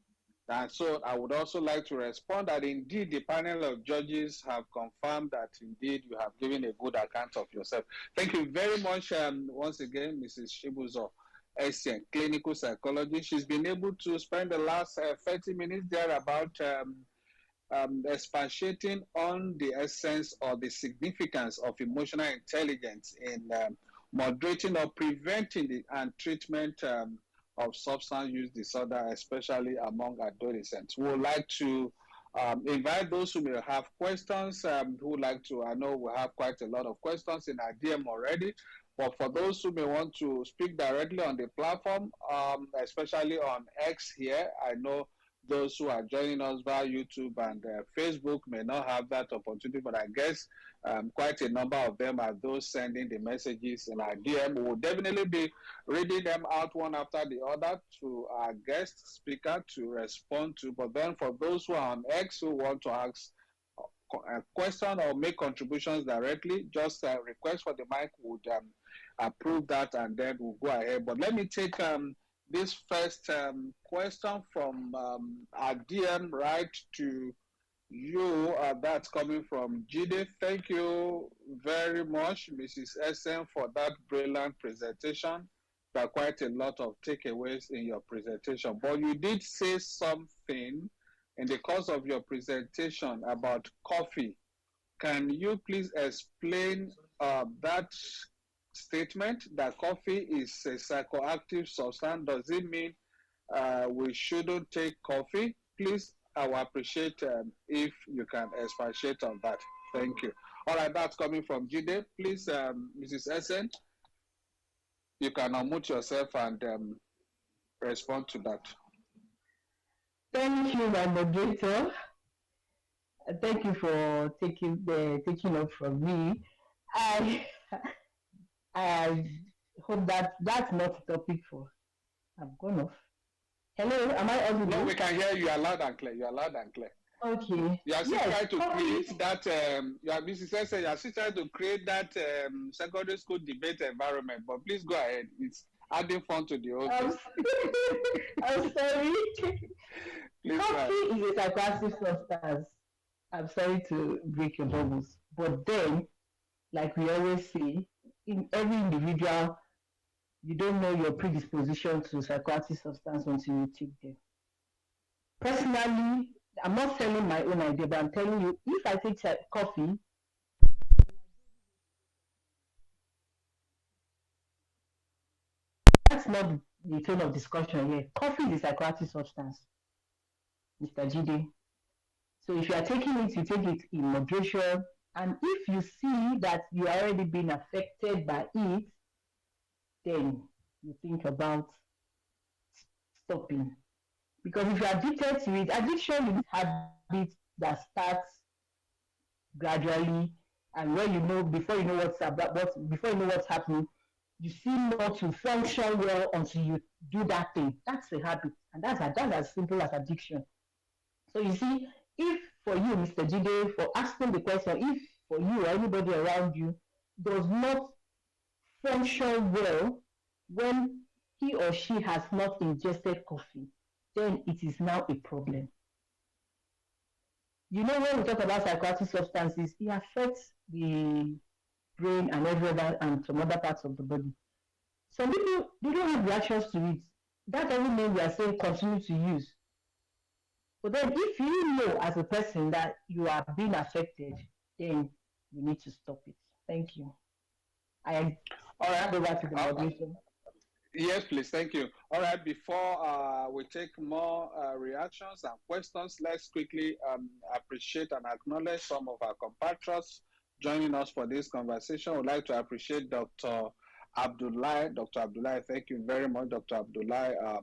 And so I would also like to respond that indeed the panel of judges have confirmed that indeed you have given a good account of yourself. Thank you very much once again, Mrs. Shibuzo, SN, clinical psychologist. She's been able to spend the last 30 minutes there about expatiating on the essence or the significance of emotional intelligence in moderating or preventing the and treatment of substance use disorder, especially among adolescents. We would like to invite those who may have questions, who would like to, I know we have quite a lot of questions in our DM already, but for those who may want to speak directly on the platform, especially on X here, I know those who are joining us via YouTube and Facebook may not have that opportunity, but I guess quite a number of them are those sending the messages in our DM. We will definitely be reading them out one after the other to our guest speaker to respond to. But then for those who are on X who want to ask a question or make contributions directly, just request for the mic, would approve that and then we'll go ahead. But let me take this first question from our DM right to you. That's coming from Jide. Thank you very much, Mrs. SM, for that brilliant presentation. There are quite a lot of takeaways in your presentation, but you did say something in the course of your presentation about coffee. Can you please explain that statement that coffee is a psychoactive substance? Does it mean we shouldn't take coffee? Please, I will appreciate if you can expatiate on that. Thank you. All right, that's coming from Jide. Please, Mrs. Essen, you can unmute yourself and respond to that. Thank you, my moderator. Thank you for taking up from me. I hope that that's not a topic for. I've gone off. Hello, am I audible? No, we can hear you. You're loud and clear. You're loud and clear. Okay. You are still trying to create that. Mrs. Sese, you are still trying to create that secondary school debate environment. But please go ahead. It's adding fun to the whole thing. I'm sorry. Coffee is a psychoactive substance. I'm sorry to break your bubbles, but then, like we always say, in every individual, you don't know your predisposition to psychoactive substance until you take them. Personally, I'm not selling my own idea, but I'm telling you, if I take coffee, that's not the tone of discussion here. Coffee is a psychoactive substance, Mr. Jide. So if you are taking it, you take it in moderation. And if you see that you are already being affected by it, then you think about stopping. Because if you are addicted to it, addiction is a habit that starts gradually, and when you know, before you know what's happening, you seem not to function well until you do that thing. That's a habit, and that's as simple as addiction. So you see, if for you, Mr. Jide, for asking the question, if for you or anybody around you does not function well when he or she has not ingested coffee, then it is now a problem. You know, when we talk about psychoactive substances, it affects the brain and every other and some other parts of the body. Some people, they don't have reactions to it. That doesn't mean we are saying continue to use. But then if you know as a person that you are being affected, then you need to stop it. Thank you. I hand over to the moderation. Yes, please. Thank you. All right. Before we take more reactions and questions, let's quickly appreciate and acknowledge some of our compatriots joining us for this conversation. I would like to appreciate Dr. Abdullah. Dr. Abdullah, thank you very much. Dr. Abdullah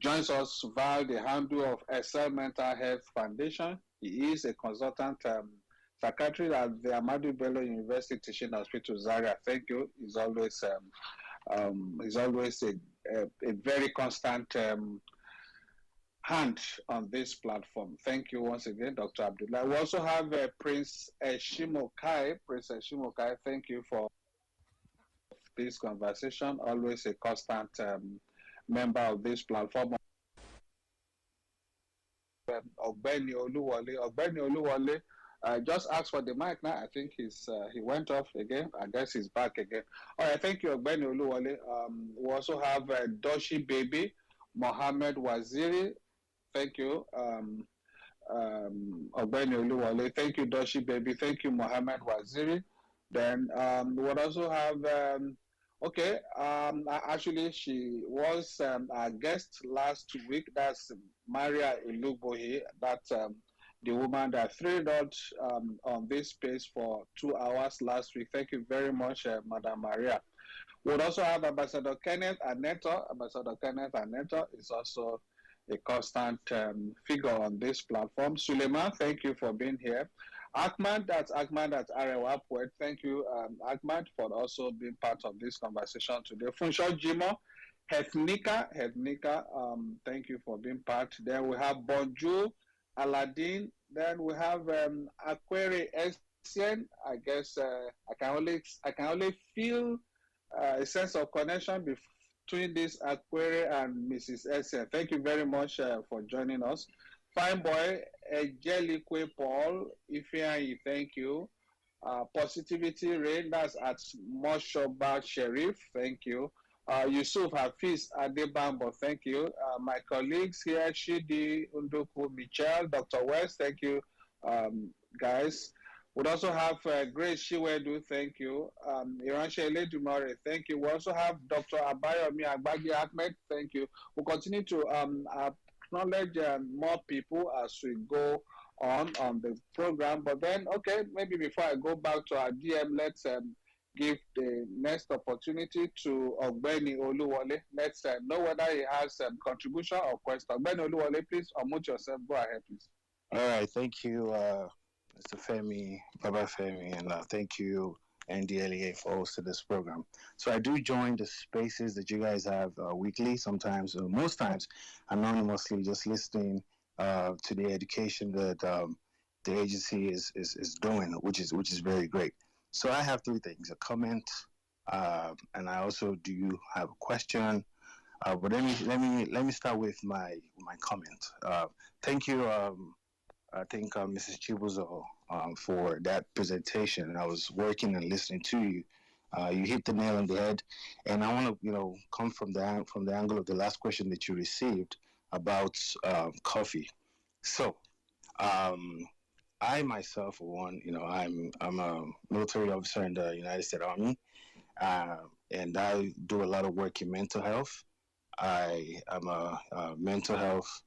joins us via the handle of Excel Mental Health Foundation. He is a consultant psychiatrist at the Ahmadu Bello University Teaching Hospital, Zaria. Thank you. He's always a very constant hand on this platform. Thank you once again, Dr. Abdullah. We also have Prince Shimokai. Prince Shimokai, thank you for this conversation. Always a constant member of this platform. Ogbeni Oluwole. Ogbeni Oluwole, just ask for the mic now. I think he went off again. I guess he's back again. All right, thank you, Ogbeni Oluwole. We also have Doshi Baby, Mohammed Waziri. Thank you, Ogbeni Oluwole. Thank you, Doshi Baby. Thank you, Mohammed Waziri. Then we would also have, actually, she was our guest last week. That's Maria Ilubohi. That's the woman that thrilled out on this space for 2 hours last week. Thank you very much, Madam Maria. We would also have Ambassador Kenneth Aneto. Ambassador Kenneth Aneto is also a constant figure on this platform. Suleiman, thank you for being here. Ahmad, that's Arewa Poet. Thank you, Ahmad, for also being part of this conversation today. Funsho Jimo, Hefnika, thank you for being part. Then we have Bonju, Aladdin. Then we have Aquari Essien. I guess I can only feel a sense of connection between this Aquari and Mrs. Essien. Thank you very much for joining us. Fine boy, Ejelique Paul, Ifeanyi, thank you. Positivity Rain, that's at Moshoba Sherif, thank you. Yusuf Hafiz Adebambo, thank you. My colleagues here, Shidi Undoku Michel, Dr. West, thank you, guys. We'd also have Grace Shiwedu, thank you. Iranshe Eledumare, thank you. We also have Dr. Abayomi Agbagi Ahmed, thank you. We'll continue to acknowledge more people as we go on the program. But then, okay, maybe before I go back to our DM, let's give the next opportunity to Ogbeni Oluwole. Let's know whether he has contribution or question. Ogbeni Oluwole, please unmute yourself. Go ahead, please. All right, thank you, Mr. Femi, Baba Femi, and thank you, NDLEA, for hosting this program. So I do join the spaces that you guys have weekly, sometimes, most times, anonymously, just listening to the education that the agency is doing, which is very great. So I have three things: a comment, and I also do have a question. But let me start with my comment. Thank you. I think Mrs. Chibuzo for that presentation. I was working and listening to you. You hit the nail on the head, and I want to come from the angle of the last question that you received about coffee. So I myself, for one, I'm a military officer in the United States Army, and I do a lot of work in mental health. I am a mental health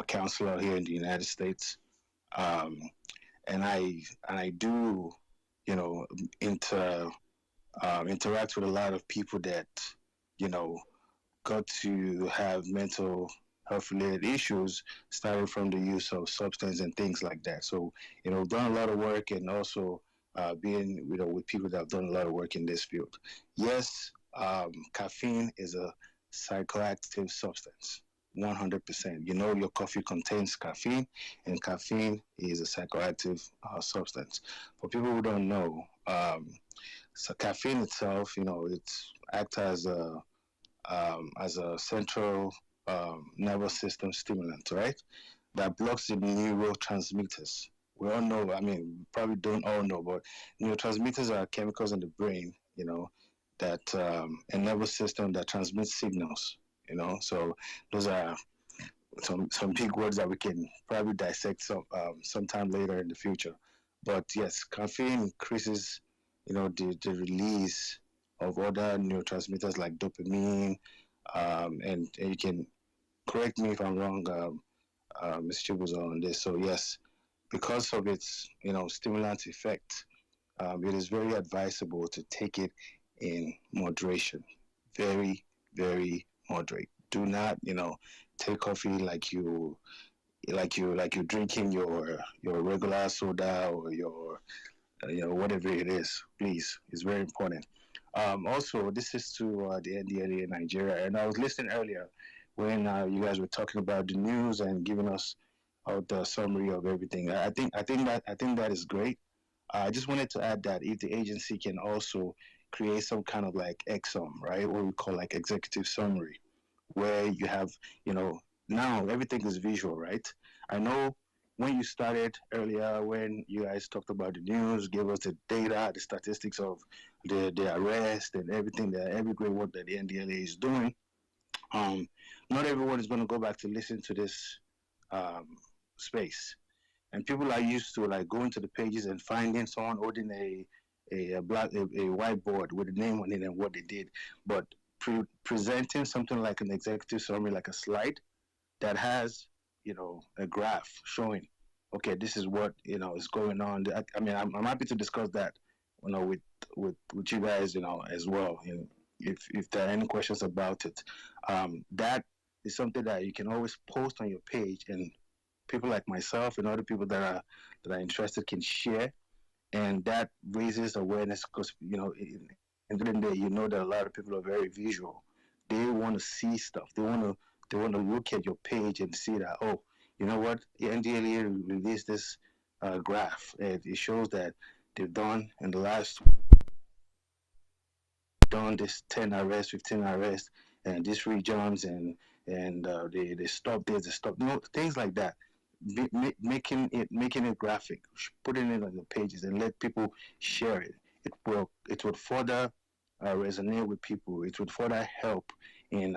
counselor here in the United States. And I do, interact with a lot of people that, got to have mental health related issues, starting from the use of substance and things like that. So, done a lot of work, and also being, with people that have done a lot of work in this field. Yes, caffeine is a psychoactive substance. 100%. Your coffee contains caffeine, and caffeine is a psychoactive substance. For people who don't know, so caffeine itself, it acts as a central nervous system stimulant, right? That blocks the neurotransmitters. We all know. Probably don't all know, but neurotransmitters are chemicals in the brain, that a nervous system that transmits signals. So those are some big words that we can probably dissect sometime later in the future. But yes, caffeine increases, the release of other neurotransmitters like dopamine, And you can correct me if I'm wrong, Ms. Chibuzo, on this. So yes, because of its stimulant effect, it is very advisable to take it in moderation. Very, very moderate. Do not take coffee like you're drinking your regular soda or your whatever it is. Please, it's very important. Also, this is to the NDLA in Nigeria, and I was listening earlier when you guys were talking about the news and giving us out the summary of everything. I think that is great. I just wanted to add that if the agency can also create some kind of like exom, right, what we call like executive summary, where you have, you know, now everything is visual, right? I know when you started earlier, when you guys talked about the news, gave us the data, the statistics of the arrest and everything, that every great work that the NDLA is doing. Um, Not everyone is going to go back to listen to this um, space, and people are used to like going to the pages and finding someone holding a whiteboard with a name on it and what they did, but presenting something like an executive summary, like a slide that has a graph showing, okay, this is what is going on. I mean, I'm happy to discuss that with you guys as well. If there are any questions about it, that is something that you can always post on your page, and people like myself and other people that are interested can share, and that raises awareness because in the day that a lot of people are very visual. They want to see stuff. They want to look at your page and see that, oh, you know what, the NDLA released this graph, and it shows that they've done in the last done this 10 arrests, 15 arrests, and these regions, and they stop this, they stop things like that. Making it graphic, putting it on the pages, and let people share it. It would further resonate with people. It would further help in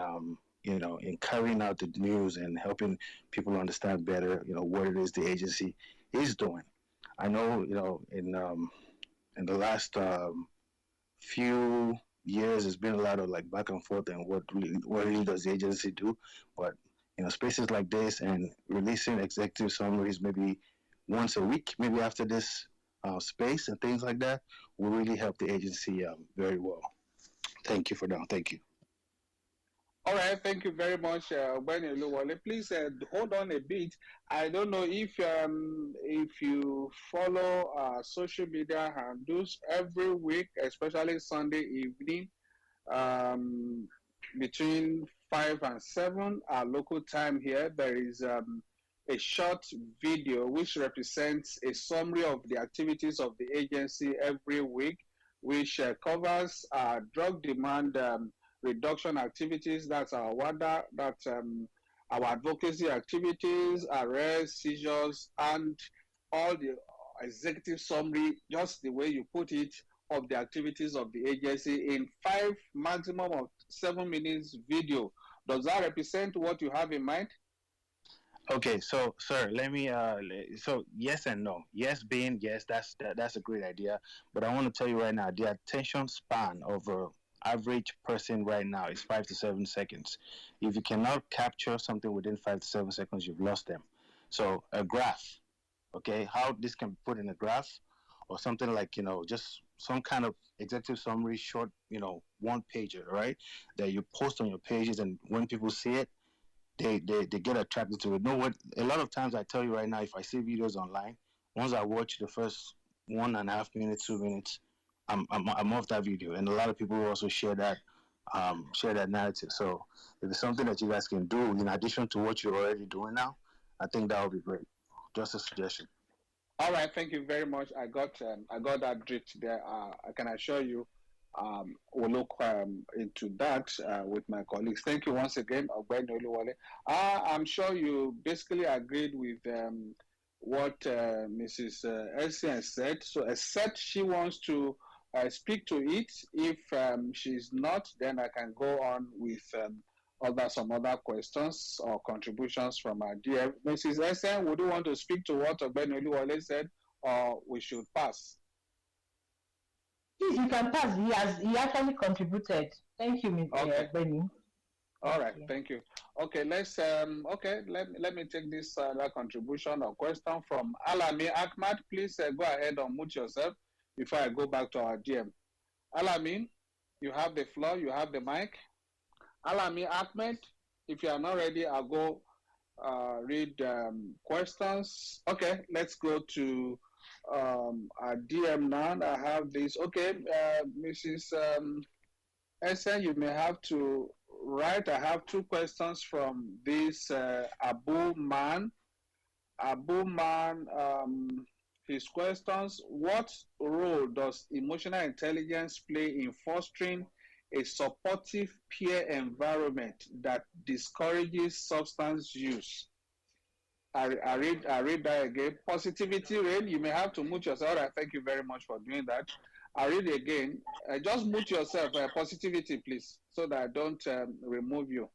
in carrying out the news and helping people understand better what it is the agency is doing. I know in the last few years, there's been a lot of like back and forth and what really does the agency do, but spaces like this and releasing executive summaries maybe once a week, maybe after this space and things like that will really help the agency very well. Thank you for that. Thank you. All right, thank you very much, Ogbeni Oluwole. Please hold on a bit. I don't know if you follow social media handles every week, especially Sunday evening, um, between 5 and 7 our local time here. There is a short video which represents a summary of the activities of the agency every week, which covers drug demand reduction activities. That's our WADA. That's our advocacy activities, arrests, seizures, and all the executive summary, just the way you put it, of the activities of the agency in 5 maximum of 7 minutes video. Does that represent what you have in mind? Okay, so sir, let me so yes and no. Yes being yes, that's a great idea, but I want to tell you right now, the attention span of a average person right now is 5 to 7 seconds. If you cannot capture something within 5 to 7 seconds, you've lost them. So a graph, okay, how this can be put in a graph or something like just some kind of executive summary, short, one pager, right, that you post on your pages, and when people see it, they get attracted to it. Know what? A lot of times, I tell you right now, if I see videos online, once I watch the first 1.5 minutes, 2 minutes, I'm off that video, and a lot of people also share that narrative. So if it's something that you guys can do in addition to what you're already doing now, I think that would be great. Just a suggestion. All right, thank you very much. I got that drift there. I can assure you, we'll look into that with my colleagues. Thank you once again, Ogbeni Oluwole. I'm sure you basically agreed with what Mrs. Essien said. So, except she wants to speak to it, if she's not, then I can go on with some other questions or contributions from our dear Mrs. Essien. Would you want to speak to what Ogbeni Oluwole said, or we should pass? Please, you can pass. He actually contributed. Thank you, Mr. Okay. Benny. All Thank right, you. thank you. Okay, let me take this contribution or question from Alami Ahmad. Please go ahead and mute yourself before I go back to our DM. Alami, you have the floor, you have the mic. Alami Ahmed, if you are not ready, I'll go read questions. Okay, let's go to our DM now. I have this. Okay, Mrs. Essen, you may have to write. I have two questions from this Abu Man. Abu Man, his questions: what role does emotional intelligence play in fostering a supportive peer environment that discourages substance use? I read that again. Positivity, Rain, you may have to mute yourself. All right, thank you very much for doing that. I read again. Just mute yourself. Positivity, please, so that I don't remove you.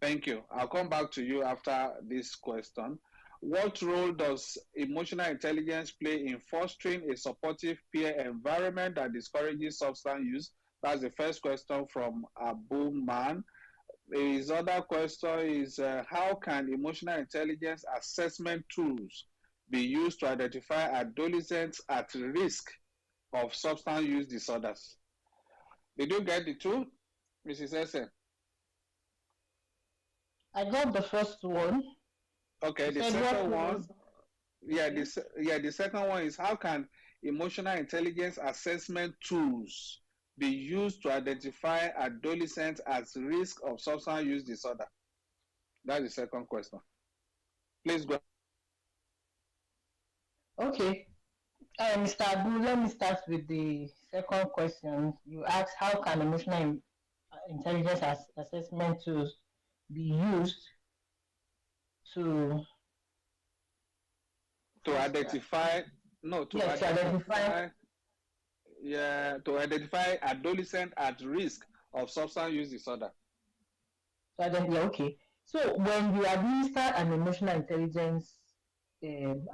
Thank you. I'll come back to you after this question. What role does emotional intelligence play in fostering a supportive peer environment that discourages substance use? That's the first question from Abu Man. His other question is how can emotional intelligence assessment tools be used to identify adolescents at risk of substance use disorders? Did you get the two, Mrs. Essen? I got the first one. Okay, You the said what second one, was okay. the second one is how can emotional intelligence assessment tools be used to identify adolescents at risk of substance use disorder? That's the second question. Please go. Okay. Mr. Abu, let me start with the second question. You asked how can intelligence assessment tools be used to To foster, identify no to yeah, to identify, identify yeah to identify adolescent at risk of substance use disorder. yeah, okay. So when you administer an emotional intelligence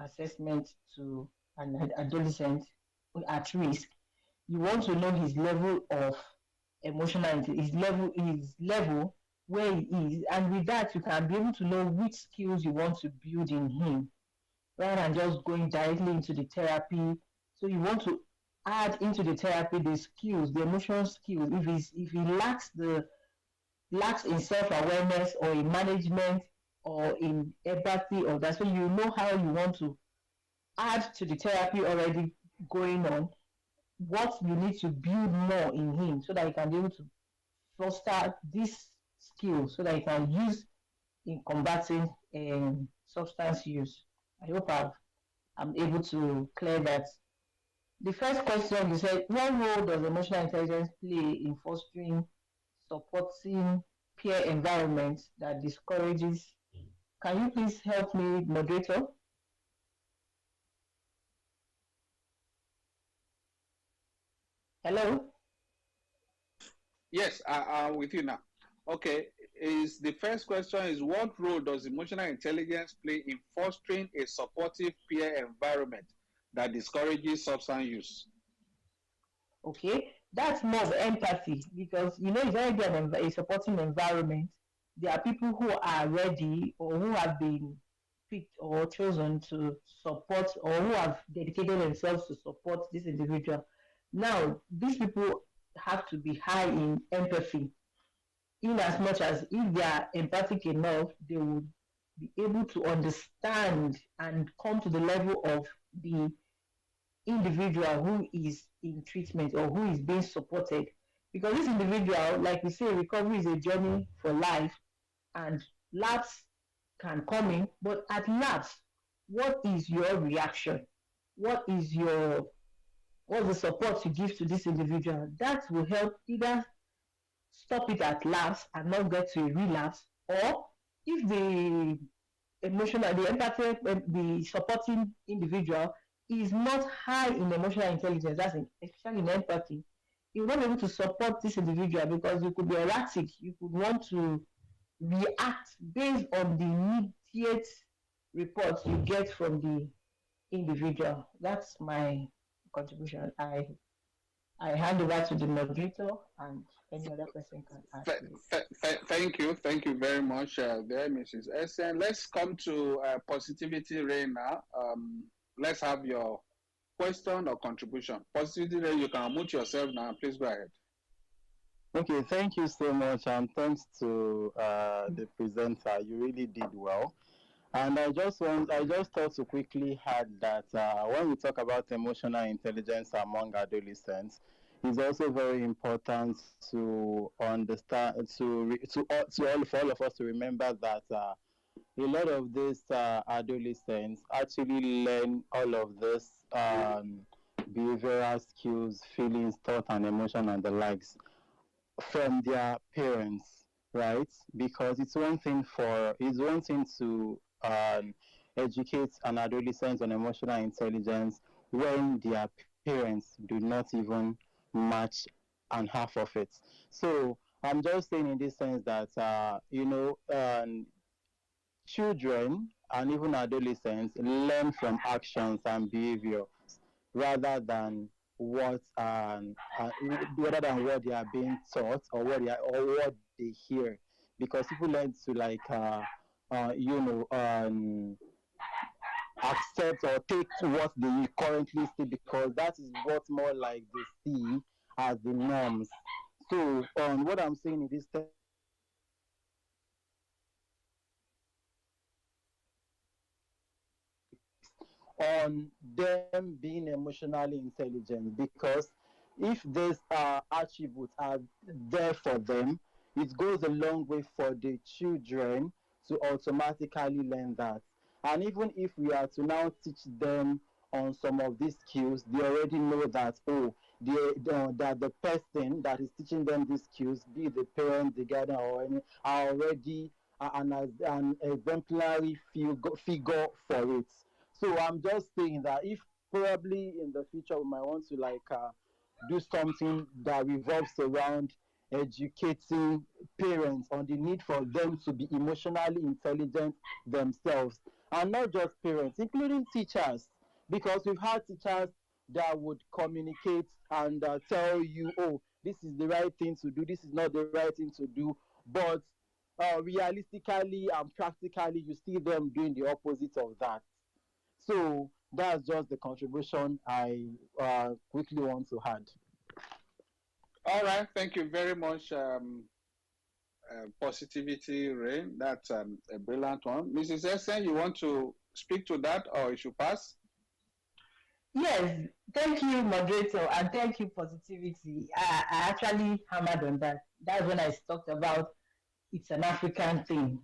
assessment to an adolescent at risk, you want to know his level of his level where he is, and with that you can be able to know which skills you want to build in him rather than just going directly into the therapy. So you want to add into the therapy the skills, the emotional skills. If he lacks in self-awareness or in management or in empathy or that, so you know how you want to add to the therapy already going on, what you need to build more in him so that he can be able to foster this skill so that he can use in combating substance use. I hope I'm able to clear that. The first question you said, what role does emotional intelligence play in fostering, supporting peer environments that discourages? Can you please help me, moderator? Hello? Yes, I'm with you now. Okay, is the first question is what role does emotional intelligence play in fostering a supportive peer environment that discourages substance use? Okay, that's more of empathy because it's already a supporting environment. There are people who are ready or who have been picked or chosen to support or who have dedicated themselves to support this individual. Now, these people have to be high in empathy, in as much as if they are empathic enough, they would be able to understand and come to the level of the individual who is in treatment or who is being supported. Because this individual, like we say, recovery is a journey for life, and lapse can come in, but at lapse, what is your reaction? What is your what's the support you give to this individual? That will help either stop it at lapse and not get to a relapse, or if the empathy, the supporting individual is not high in emotional intelligence, that's especially in empathy, you're not able to support this individual because you could be erratic, you could want to react based on the immediate reports you get from the individual. That's my contribution. I I hand over to the moderator and any other person can add to it. Thank you very much, there, Mrs. Essen. Let's come to Positivity Ray now. Let's have your question or contribution. Positivity Ray, you can unmute yourself now. Please go ahead. Okay, thank you so much, and thanks to the presenter. You really did well. And I just thought to quickly add that when we talk about emotional intelligence among adolescents, it's also very important to understand to all for all of us to remember that a lot of these adolescents actually learn all of this behavioral skills, feelings, thought, and emotion, and the likes from their parents, right? Because it's one thing to educate an adolescent on emotional intelligence when their parents do not even match and half of it. So I'm just saying in this sense that children and even adolescents learn from actions and behavior rather than what rather than what they are being taught or what they hear, because people learn to like accept or take what they currently see, because that is what more like they see as the norms. So what I'm saying in this terms is that on them being emotionally intelligent, because if these attributes are there for them, it goes a long way for the children to automatically learn that. And even if we are to now teach them on some of these skills, they already know that, oh, that the person that is teaching them these skills, be it the parent, the guardian, or any, are already an exemplary figure for it. So I'm just saying that if probably in the future we might want to like do something that revolves around educating parents on the need for them to be emotionally intelligent themselves, and not just parents, including teachers, because we've had teachers that would communicate and tell you, oh, this is the right thing to do, this is not the right thing to do, but realistically and practically, you see them doing the opposite of that. So that's just the contribution I quickly want to add. All right. Thank you very much, Positivity Ray. That's a brilliant one. Mrs. Essen, you want to speak to that or you should pass? Yes, thank you, moderator, and thank you, positivity. I actually hammered on that. That's when I talked about it's an African thing.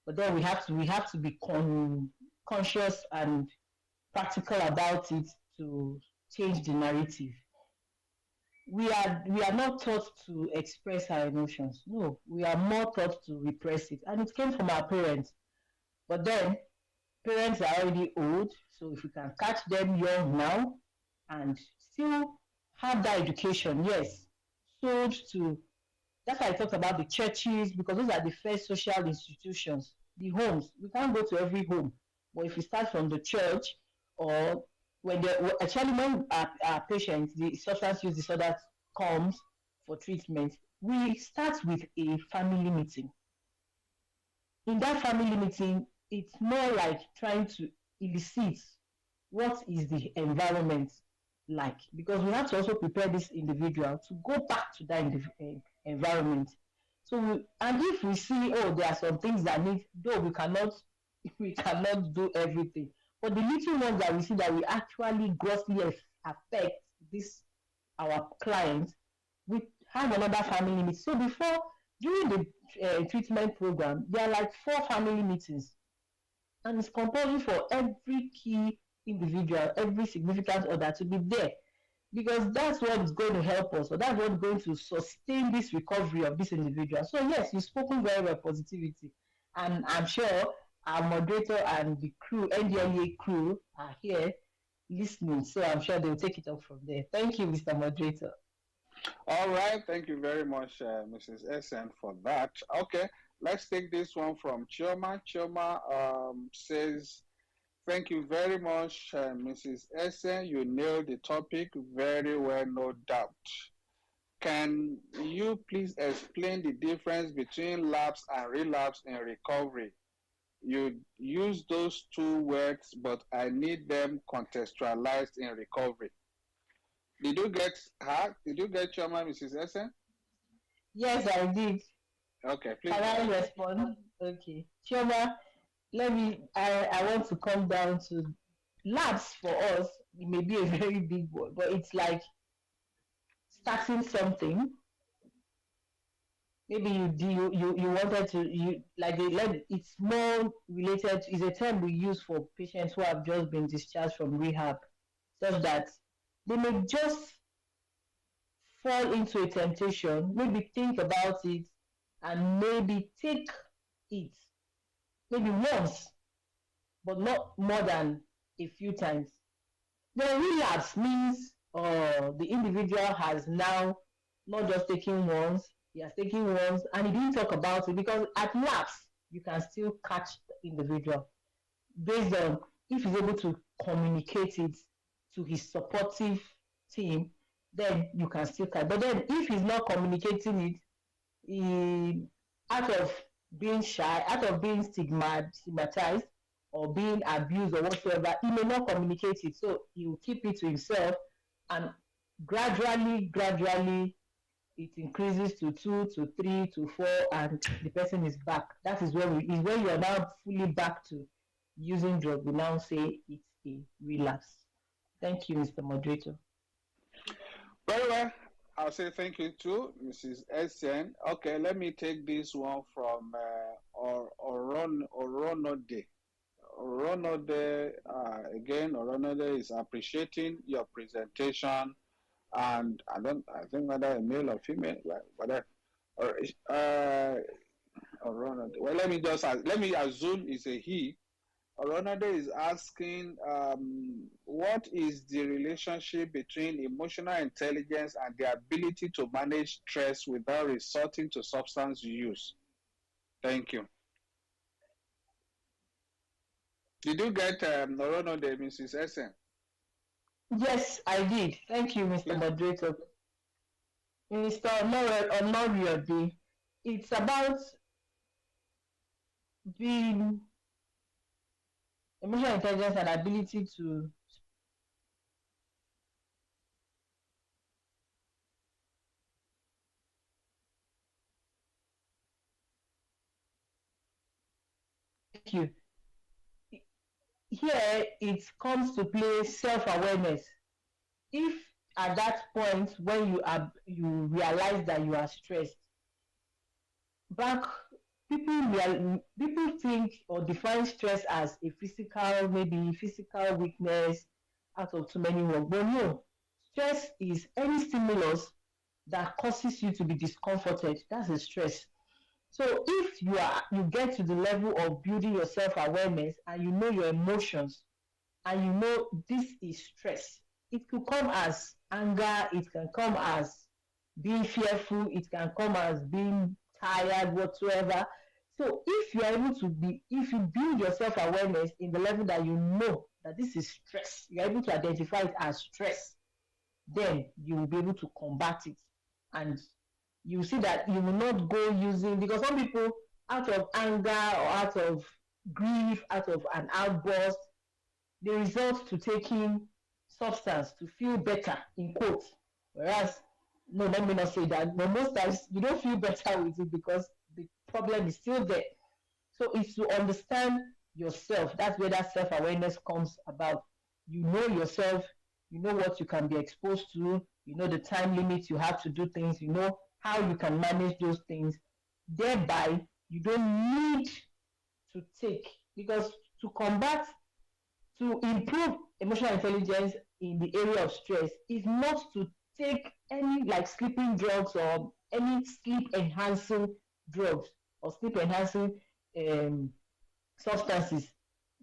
But then we have to be conscious and practical about it to change the narrative. We are not taught to express our emotions. No, we are more taught to repress it, and it came from our parents. But then parents are already old, so if we can catch them young now and still have that education, yes, sold to, that's why I talked about the churches, because those are the first social institutions. The homes, we can't go to every home, but if we start from the church, or when they actually when our patients, the substance use disorder comes for treatment, we start with a family meeting. In that family meeting, it's more like trying to elicit what is the environment like, because we have to also prepare this individual to go back to that environment. So and if we see, oh, there are some things that need, though we cannot do everything, but the little ones that we see that we actually grossly affect this our clients, we have another family meeting. So before, during the treatment program, there are like 4 family meetings, and it's compulsory for every key individual, every significant other to be there, because that's what is going to help us, or that's what's going to sustain this recovery of this individual. So yes, you've spoken very well, positivity, and I'm sure our moderator and the crew, NDLEA crew, are here listening, so I'm sure they'll take it up from there. Thank you, Mr. Moderator. All right. Thank you very much, Mrs. Essen, for that. Okay. Let's take this one from Chioma. Chioma says, Thank you very much, Mrs. Essen. You nailed the topic very well, no doubt. Can you please explain the difference between lapse and relapse in recovery? You use those two words, but I need them contextualized in recovery. Did you get her? Did you get Choma, Mrs. Essen? Yes, I did. Okay, please Can go I ahead. respond? Okay. Chioma, I want to come down to labs for us. It may be a very big word, but it's like starting something. Maybe you wanted to you like it's more related. Is a term we use for patients who have just been discharged from rehab, such that they may just fall into a temptation, maybe think about it, and maybe take it maybe once, but not more than a few times. Then relapse means the individual has now not just taken once, he has taken once and he didn't talk about it, because at lapse you can still catch the individual based on if he's able to communicate it to his supportive team, then you can still catch. But then if he's not communicating it, he, out of being shy, out of being stigmatized or being abused or whatsoever, he may not communicate it. So he will keep it to himself, and gradually it increases to 2 to 3 to 4, and the person is back. That is where you are now fully back to using drug. We now say it's a relapse. Thank you, Mr. Moderator. Very well. I'll say thank you to Mrs. Essen. Okay, let me take this one from Oronode. Oronode, again, Oronode is appreciating your presentation, and I think whether a male or female, whatever. Oronode. Well, let me assume it's a he. Ronaldo is asking, what is the relationship between emotional intelligence and the ability to manage stress without resorting to substance use? Thank you. Did you get Ronaldo, Mrs. Essen? Yes, I did. Thank you, Mr. Please. Moderator. Mr. Onoriode, it's about being emotional intelligence and ability to thank you. Here it comes to play self-awareness. If at that point when you realize that you are stressed, back people think or define stress as a maybe physical weakness out of too many work. But no, stress is any stimulus that causes you to be discomforted. That's a stress. So if you get to the level of building your self-awareness and you know your emotions and you know this is stress, it could come as anger, it can come as being fearful, it can come as being tired, whatsoever. So if you are able to if you build your self-awareness in the level that you know that this is stress, you're able to identify it as stress, then you will be able to combat it. And you see that you will not go using, because some people out of anger or out of grief, out of an outburst, they resort to taking substance to feel better, in quotes. Whereas, no, let me not say that, but most times you don't feel better with it because the problem is still there. So it's to understand yourself. That's where that self-awareness comes about. You know yourself, you know what you can be exposed to, you know the time limits you have to do things, you know how you can manage those things. Thereby, you don't need to take, because to improve emotional intelligence in the area of stress is not to take any like sleeping drugs or any sleep enhancing drugs or sleep enhancing substances.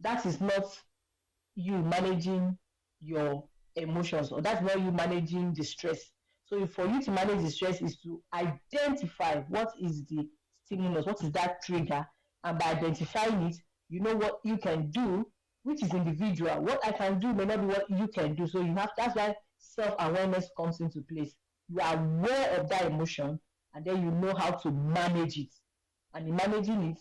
That is not you managing your emotions, or that's not you managing the stress. So for you to manage the stress is to identify what is the stimulus, what is that trigger, and by identifying it, you know what you can do which is individual. What I can do may not be what you can do. So you have that's why self-awareness comes into place. You are aware of that emotion, and then you know how to manage it. And in managing it,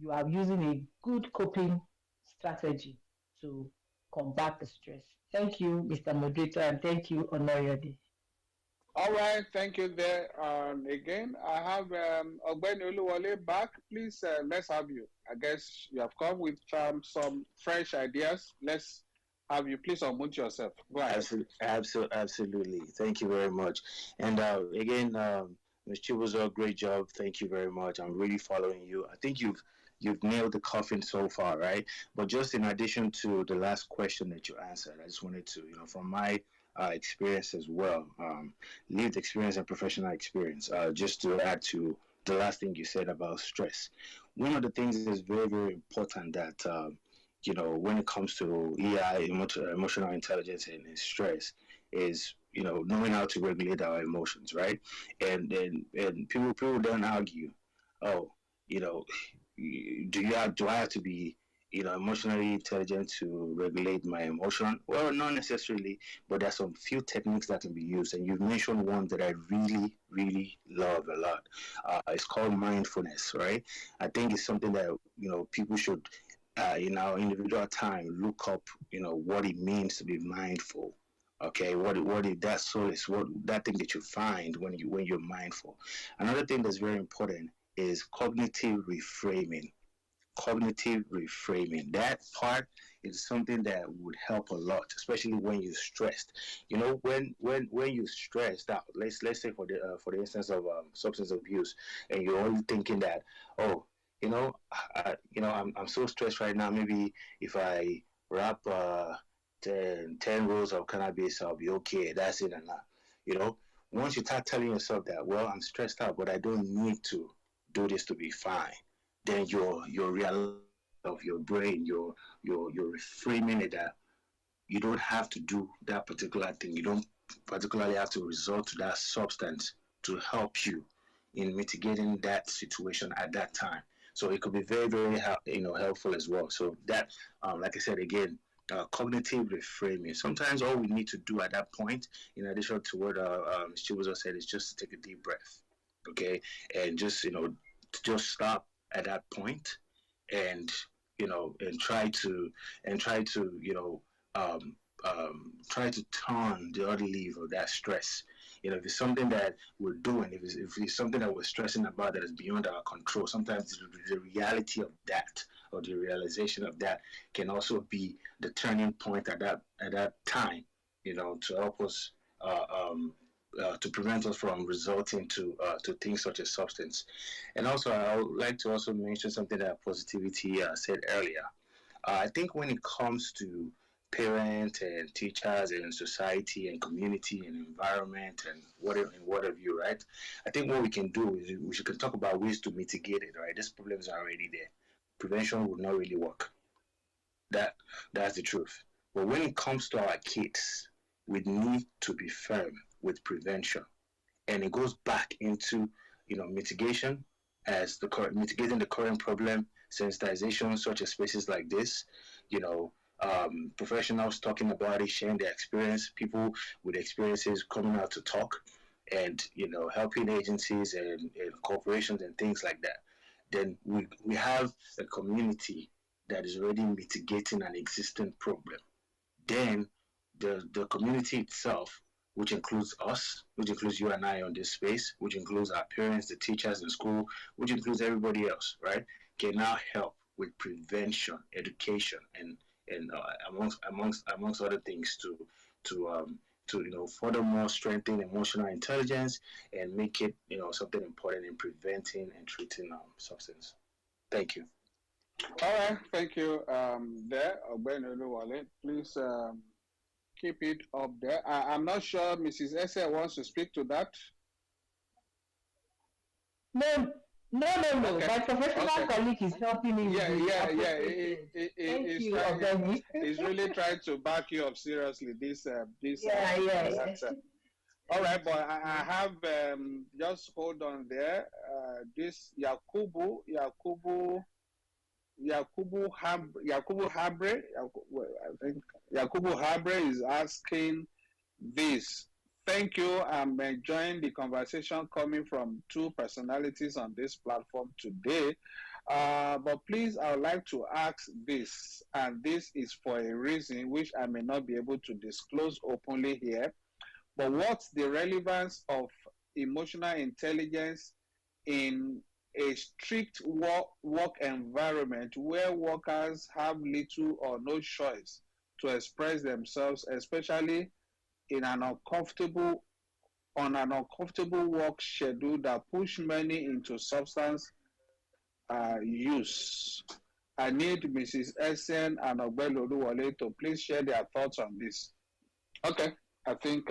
you are using a good coping strategy to combat the stress. Thank you, Mr. Moderator, and thank you, Honorable. All right, thank you there. Again, I have Ogbeni Oluwole back. Please, let's have you. I guess you have come with some fresh ideas. Let's have you. Please unmute yourself. Go ahead. Absolutely. Thank you very much. And again, Ms. Chibuzo, great job. Thank you very much. I'm really following you. I think you've nailed the coffin so far, right? But just in addition to the last question that you answered, I just wanted to, from my experience as well, lived experience and professional experience, just to add to the last thing you said about stress. One of the things that is very, very important that when it comes to EI, emotional intelligence and stress, is knowing how to regulate our emotions, right? And people don't argue, oh, you know, do I have to be emotionally intelligent to regulate my emotion? Well, not necessarily, but there's some few techniques that can be used, and you've mentioned one that I really, really love a lot. It's called mindfulness, right? I think it's something that people should in our individual time look up what it means to be mindful. Okay, what is that solace, what that thing that you find when you're mindful. Another thing that's very important is cognitive reframing. That part is something that would help a lot, especially when you're stressed. When you're stressed out, let's say for the instance of substance abuse, and you're only thinking that, oh, I'm so stressed right now. Maybe if I wrap 10 rolls of cannabis, I'll be okay. That's it enough. Once you start telling yourself that, well, I'm stressed out, but I don't need to do this to be fine, then your real of your brain, you're reframing it that you don't have to do that particular thing. You don't particularly have to resort to that substance to help you in mitigating that situation at that time. So it could be very, very helpful as well. So that, like I said again, cognitive reframing. Sometimes all we need to do at that point, in addition to what Ms. Chibuzo said, is just to take a deep breath, okay, and just stop at that point, and and try to um, try to turn the other leaf of that stress. If it's something that we're doing, if it's something that we're stressing about that is beyond our control, sometimes the reality of that, or the realization of that, can also be the turning point at that time, to help us to prevent us from resulting to things such as substance. And also, I would like to also mention something that Positivity said earlier. I think when it comes to parents and teachers and society and community and environment and what have you, right? I think what we can do is we can talk about ways to mitigate it, right? This problem is already there. Prevention would not really work. That's the truth. But when it comes to our kids, we need to be firm with prevention, and it goes back into mitigation, as mitigating the current problem, sensitization, such as spaces like this, you know professionals talking about it, sharing their experience, people with experiences coming out to talk, and helping agencies and corporations and things like that. Then we have a community that is already mitigating an existing problem. Then the community itself, which includes us, which includes you and I on this space, which includes our parents, the teachers in school, which includes everybody else, right, can now help with prevention, education, and amongst other things to furthermore strengthen emotional intelligence and make it something important in preventing and treating substance. Thank you. All right, thank you. There, Ogbeni Oluwole, please keep it up there. I'm not sure Mrs. Ese wants to speak to that. No, no. Okay. My professional Okay. colleague is helping me Yeah, with the yeah, yeah. Thank He's you, trying. Ogani. He's really trying to back you up seriously. Yeah. All right, but I have just hold on there. This Yakubu, Yakubu Habre, I think Yakubu Habre is asking this. Thank you. I'm enjoying the conversation coming from two personalities on this platform today. But please, I would like to ask this, and this is for a reason which I may not be able to disclose openly here. But what's the relevance of emotional intelligence in a strict work environment where workers have little or no choice to express themselves, especially in an uncomfortable on an uncomfortable work schedule that push many into substance use? I need Mrs. Essen and Ogbel Oluwole to please share their thoughts on this. Okay, I think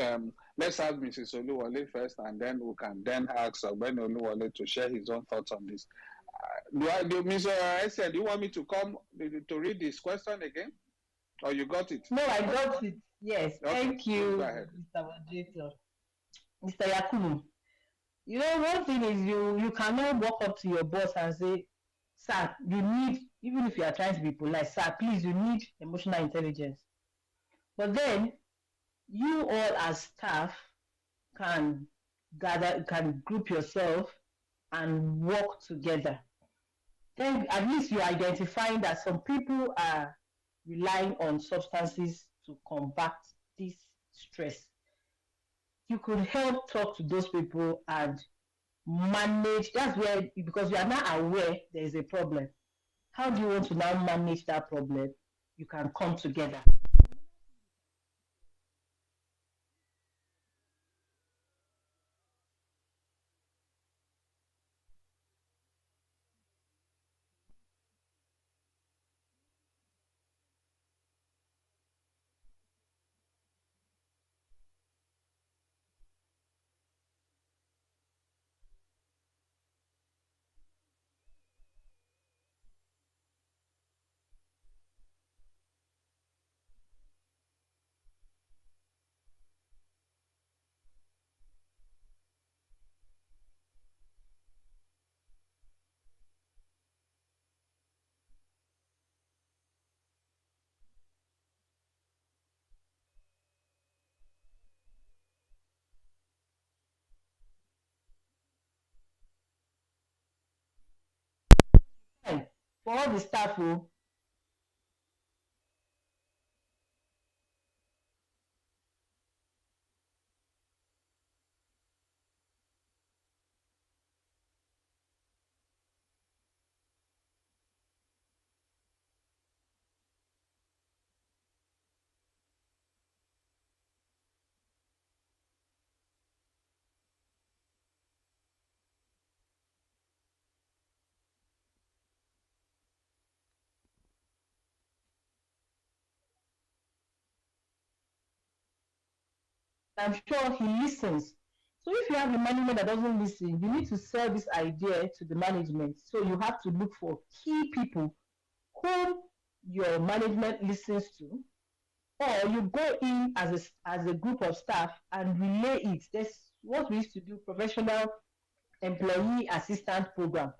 let's have Mrs. Oluwole first, and then we can then ask Ogbel Oluwole to share his own thoughts on this. Mr. Essen, do you want me to come to read this question again? Or you got it? No, I got it. Yes, okay. Thank you, Mr. Moderator. Mr. Yakubu. You know, one thing is you cannot walk up to your boss and say, sir, you need, even if you are trying to be polite, sir, please, you need emotional intelligence. But then you all as staff can group yourself and work together. Then at least you're identifying that some people are relying on substances to combat this stress. You could help talk to those people and manage. That's where, because you are now aware there is a problem. How do you want to now manage that problem? You can come together. For all the staff who I'm sure he listens. So if you have a management that doesn't listen, you need to sell this idea to the management. So you have to look for key people whom your management listens to, or you go in as a group of staff and relay it. That's what we used to do, professional employee assistance program.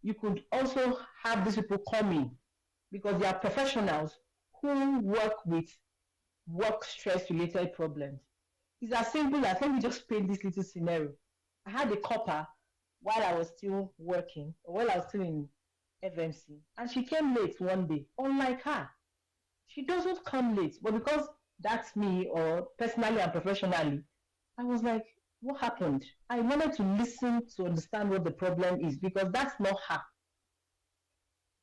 You could also have these people come in because they are professionals who work with work stress related problems. It's as simple as, let me just paint this little scenario. I had a copper while I was still working, or while I was still in FMC, and she came late one day. Unlike her, she doesn't come late, but because that's me, or personally and professionally, I was like, what happened? I wanted to listen to understand what the problem is, because that's not her.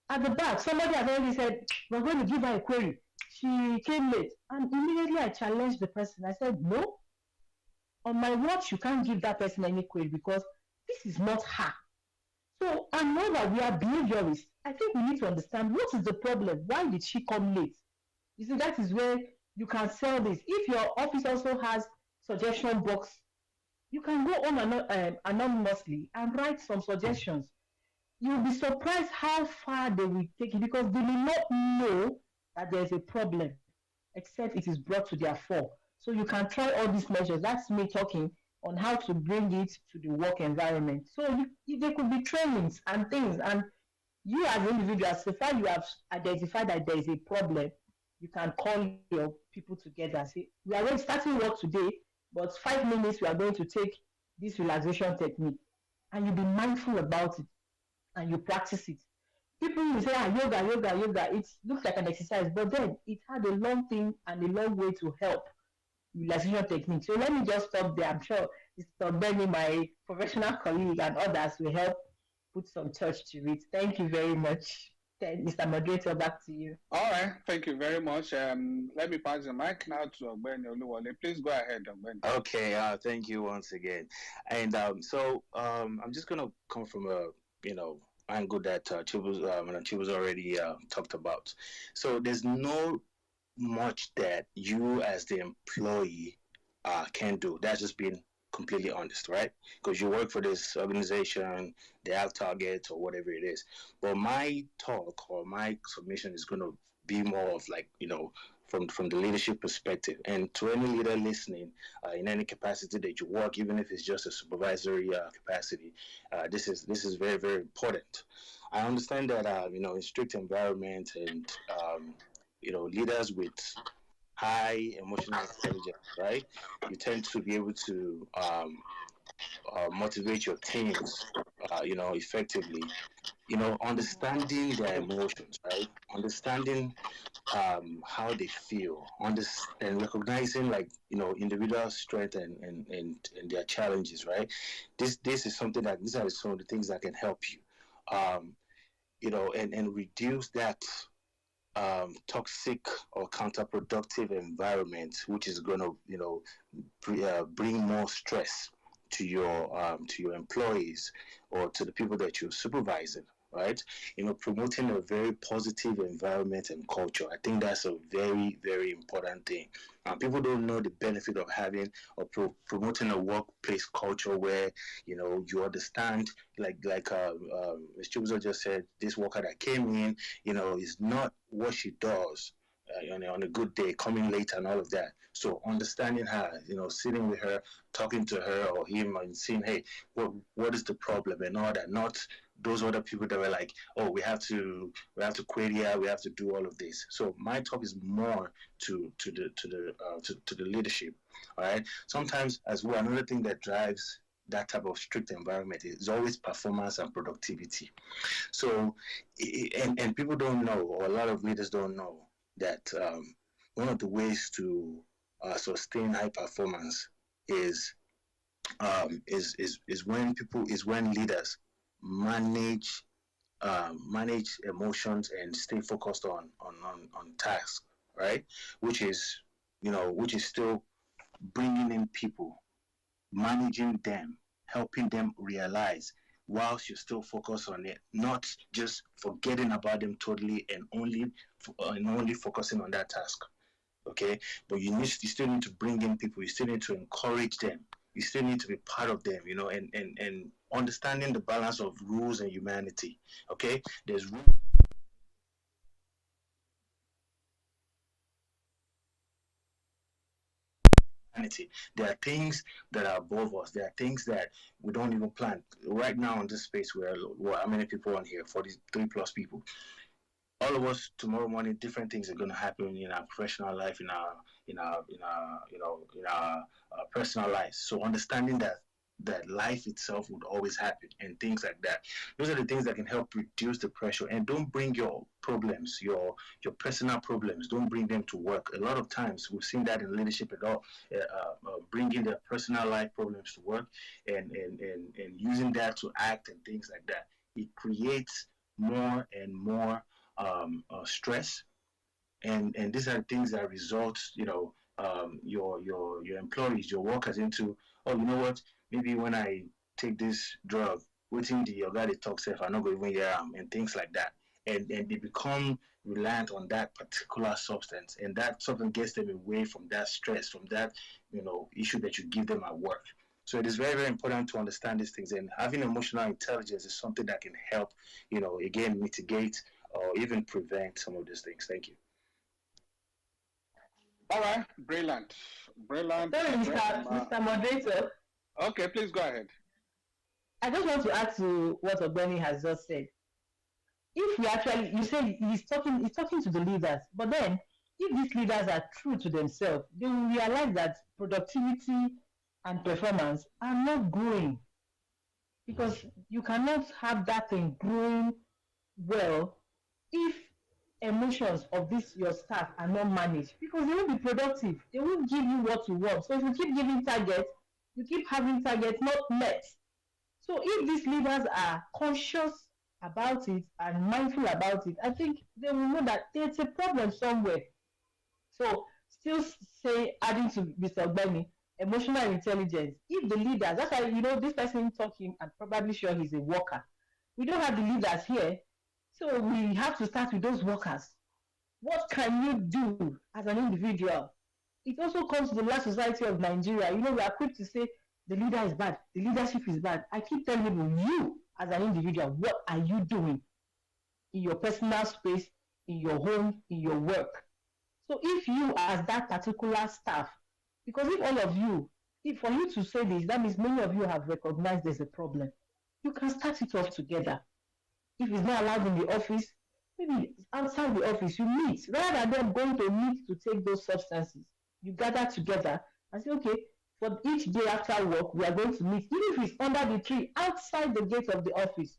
At the back, somebody had already said, we're going to give her a query. She came late, and immediately I challenged the person. I said, no, on my watch, you can't give that person any query because this is not her. So I know that we are behaviorists. I think we need to understand what is the problem. Why did she come late? You see, that is where you can sell this. If your office also has suggestion box, you can go on anonymously and write some suggestions. You'll be surprised how far they will take it because they may not know that there is a problem except it is brought to their fore. So you can try all these measures. That's me talking on how to bring it to the work environment. So there could be trainings and things, and You as an individual, so far you have identified that there is a problem, you can call your people together and say, we are going starting work today, but 5 minutes we are going to take this relaxation technique, and you be mindful about it and you practice it. People will say, ah, yoga, yoga, yoga. It looks like an exercise, but then it had a long thing and a long way to help relaxation technique. So let me just stop there. I'm sure Mr. Benny, my professional colleague, and others will help put some touch to it. Thank you very much. Then, Mr. Moderator, back to you. All right, thank you very much. Let me pass the mic now to Ogbeni Oluwole. Please go ahead, Ogbeni. Okay, thank you once again. And I'm just gonna come from a angle that Chibuz already talked about. So there's no much that you as the employee can do. That's just being completely honest, right? Because you work for this organization, they have targets or whatever it is. But my talk or my submission is going to be more of like, from the leadership perspective. And to any leader listening, in any capacity that you work, even if it's just a supervisory capacity, this is very, very important. I understand that in strict environment and leaders with high emotional intelligence, right? You tend to be able to motivate your teams, effectively. Understanding their emotions, right? Understanding how they feel, and recognizing like individual strength and their challenges, right? This is something that these are some of the things that can help you, and reduce that toxic or counterproductive environment, which is going to, bring more stress to your employees or to the people that you're supervising. Right, promoting a very positive environment and culture. I think that's a very, very important thing. People don't know the benefit of having or promoting a workplace culture where you understand, Ms. Chubuzo just said, this worker that came in, is not what she does. On a good day, coming late and all of that. So understanding her, sitting with her, talking to her or him, and seeing, hey, what is the problem and all that. Not those other people that were like, oh, we have to quit here, we have to do all of this. So my talk is more to the leadership. All right. Sometimes as well, another thing that drives that type of strict environment is always performance and productivity. So, and people don't know, or a lot of leaders don't know, that one of the ways to sustain high performance is when leaders manage emotions and stay focused on tasks, right? Which is still bringing in people, managing them, helping them realize whilst you're still focused on it, not just forgetting about them totally and only focusing on that task. Okay, but you still need to bring in people. You still need to encourage them. You still need to be part of them. And understanding the balance of rules and humanity. Okay, there's humanity. There are things that are above us. There are things that we don't even plan. Right now in this space, how many people on here? 43 plus people. All of us tomorrow morning, different things are going to happen in our professional life, in our personal lives. So understanding that life itself would always happen and things like that. Those are the things that can help reduce the pressure. And don't bring your problems, your personal problems, don't bring them to work. A lot of times we've seen that in leadership at all, bringing their personal life problems to work and using that to act and things like that. It creates more and more stress, and these are things that result, your employees, your workers into, oh, you know what? Maybe when I take this drug, waiting the yoga they talk safe, I'm not going to even hear and things like that, and they become reliant on that particular substance, and that substance gets them away from that stress, from that issue that you give them at work. So it is very, very important to understand these things, and having emotional intelligence is something that can help, again, mitigate or even prevent some of these things. Thank you. All right, brilliant. Brilliant. Sorry, Mr. Moderator. Okay, please go ahead. I just want to add to what Ogbeni has just said. if we actually, you say he's talking to the leaders, but then if these leaders are true to themselves, they will realize that productivity and performance are not growing, because you cannot have that thing growing well if emotions of this your staff are not managed, because they won't be productive, they won't give you what you want. So if you keep giving targets, you keep having targets not met. So if these leaders are conscious about it and mindful about it, I think they will know that there's a problem somewhere. So still say, adding to Mr. Ogbeni, emotional intelligence. If the leaders, that's why this person talking, I'm probably sure he's a worker. We don't have the leaders here, so we have to start with those workers. What can you do as an individual? It also comes to the last society of Nigeria. We are quick to say the leader is bad, the leadership is bad. I keep telling people, you as an individual, what are you doing in your personal space, in your home, in your work? So if you as that particular staff, because if all of you, if for you to say this, that means many of you have recognized there's a problem. You can start it off together. If it's not allowed in the office, maybe outside the office, you meet. Rather than them going to meet to take those substances, you gather together and say, okay, for each day after work, we are going to meet. Even if it's under the tree, outside the gate of the office,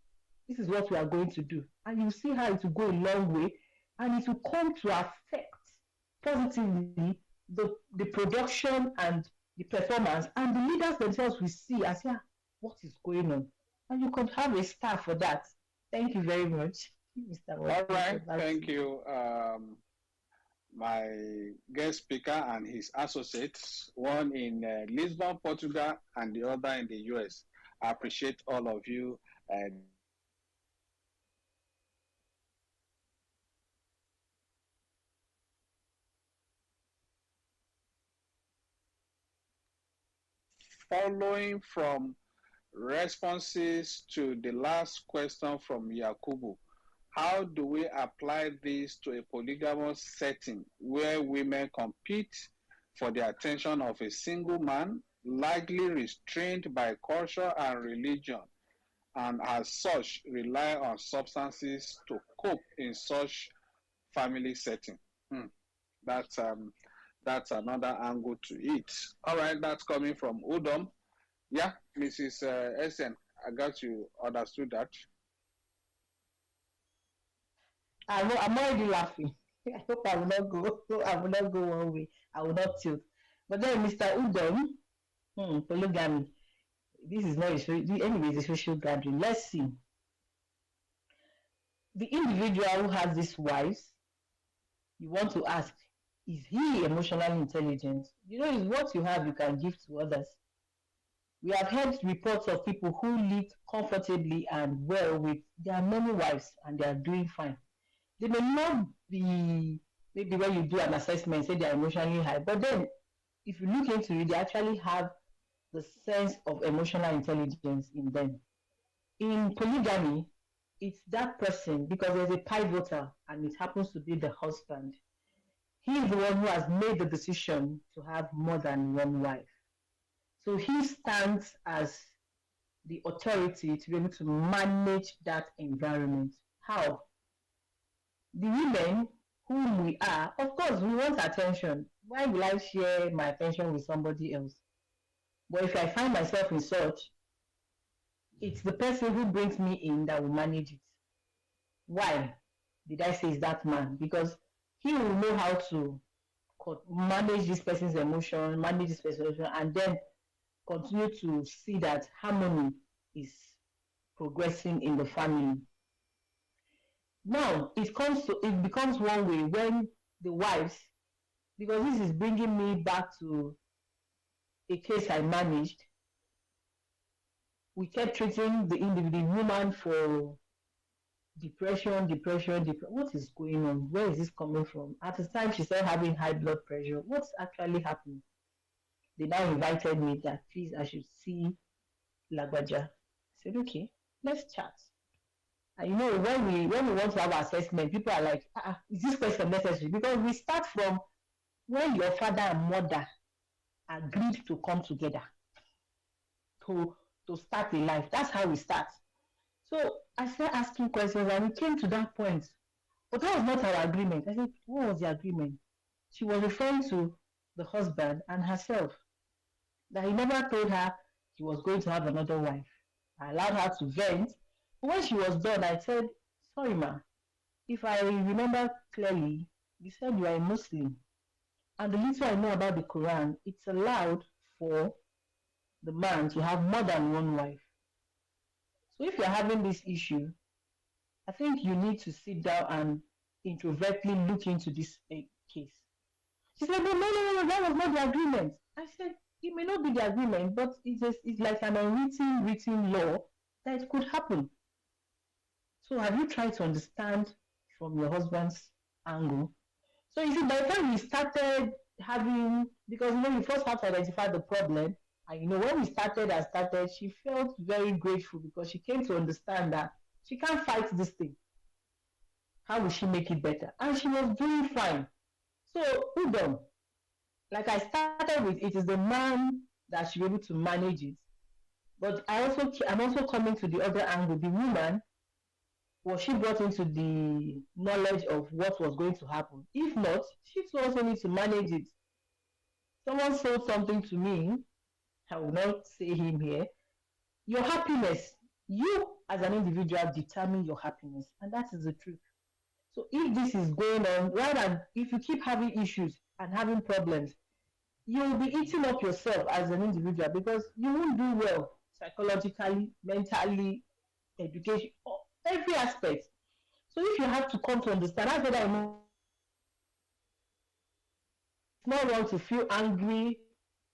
this is what we are going to do. And you see how it will go a long way, and it will come to affect positively the production and the performance, and the leaders themselves will see and say, what is going on? And you could have a staff for that. Thank you very much, Mr. All right, thank you. My guest speaker and his associates, one in Lisbon, Portugal, and the other in the US. I appreciate all of you. Following from responses to the last question from Yakubu, how do we apply this to a polygamous setting where women compete for the attention of a single man, largely restrained by culture and religion, and as such rely on substances to cope in such family setting? That's another angle to it. All right, that's coming from Udom. Yeah, Mrs. Essen, I got you understood that. I'm already laughing. I hope I will not go. I will not go one way. I will not tilt. But then, Mr. Udom, polygamy. This is not a social. Anyways, a social gathering. Let's see. The individual who has these wives, you want to ask, is he emotionally intelligent? It's what you have you can give to others. We have heard reports of people who live comfortably and well with their many wives, and they are doing fine. They may not be, maybe when you do an assessment, say they are emotionally high, but then if you look into it, they actually have the sense of emotional intelligence in them. In polygamy, it's that person, because there's a pivotal and it happens to be the husband. He is the one who has made the decision to have more than one wife. So he stands as the authority to be able to manage that environment. How? The women whom we are, of course, we want attention. Why will I share my attention with somebody else? But if I find myself in such, it's the person who brings me in that will manage it. Why did I say it's that man? Because he will know how to manage this person's emotion, manage this person's emotion, and then continue to see that harmony is progressing in the family. Now, it becomes one way when the wives, because this is bringing me back to a case I managed. We kept treating the woman for depression. What is going on? Where is this coming from? At the time, she started having high blood pressure. What's actually happening? They now invited me that, please, I should see Lagbaja. I said, okay, let's chat. And when we want to have assessment, people are like, is this question necessary? Because we start from when your father and mother agreed to come together to start a life. That's how we start. So I started asking questions and we came to that point. But that was not our agreement. I said, what was the agreement? She was referring to the husband and herself, that he never told her he was going to have another wife. I allowed her to vent. But when she was done, I said, sorry, ma, if I remember clearly, you said you are a Muslim. And the little I know about the Quran, it's allowed for the man to have more than one wife. So if you're having this issue, I think you need to sit down and introvertly look into this case. She said, no, no, no, no, that was not the agreement. I said, it may not be the agreement, but it's like an unwritten written law that it could happen. So have you tried to understand from your husband's angle? So you see, by the time we started having, because you first have to identify the problem, and when we started, she felt very grateful because she came to understand that she can't fight this thing. How will she make it better? And she was doing fine. So hold on. Like I started with, it is the man that should be able to manage it. But I'm also coming to the other angle. The woman, was she brought into the knowledge of what was going to happen? If not, she too also needs to manage it. Someone sold something to me. I will not say him here. Your happiness, you as an individual determine your happiness, and that is the truth. So if this is going on, rather than if you keep having issues and having problems, you will be eating up yourself as an individual because you won't do well psychologically, mentally, education, every aspect. So if you have to come to understand, that's what I know. It's not wrong to feel angry.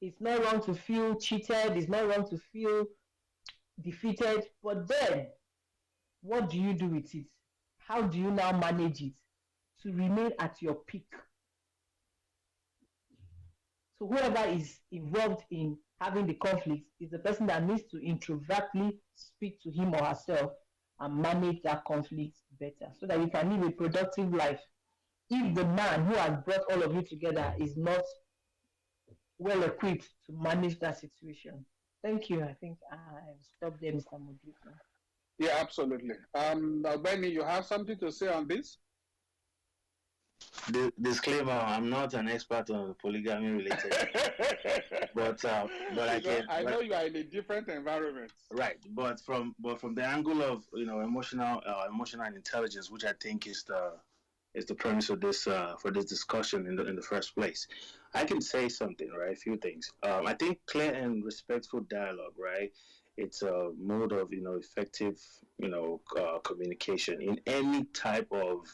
It's not wrong to feel cheated. It's not wrong to feel defeated. But then, what do you do with it? How do you now manage it to remain at your peak? So whoever is involved in having the conflict is the person that needs to introvertly speak to him or herself and manage that conflict better so that you can live a productive life. If the man who has brought all of you together is not well equipped to manage that situation. Thank you. I think I've stopped there, Mr. Modrico. Yeah, absolutely. Benny, you have something to say on this? Disclaimer: I'm not an expert on polygamy related, but I can. I know you are in a different environment, right? But from the angle of emotional intelligence, which I think is the premise of this for this discussion in the first place, I can say something, right? A few things. I think clear and respectful dialogue, right? It's a mode of effective communication in any type of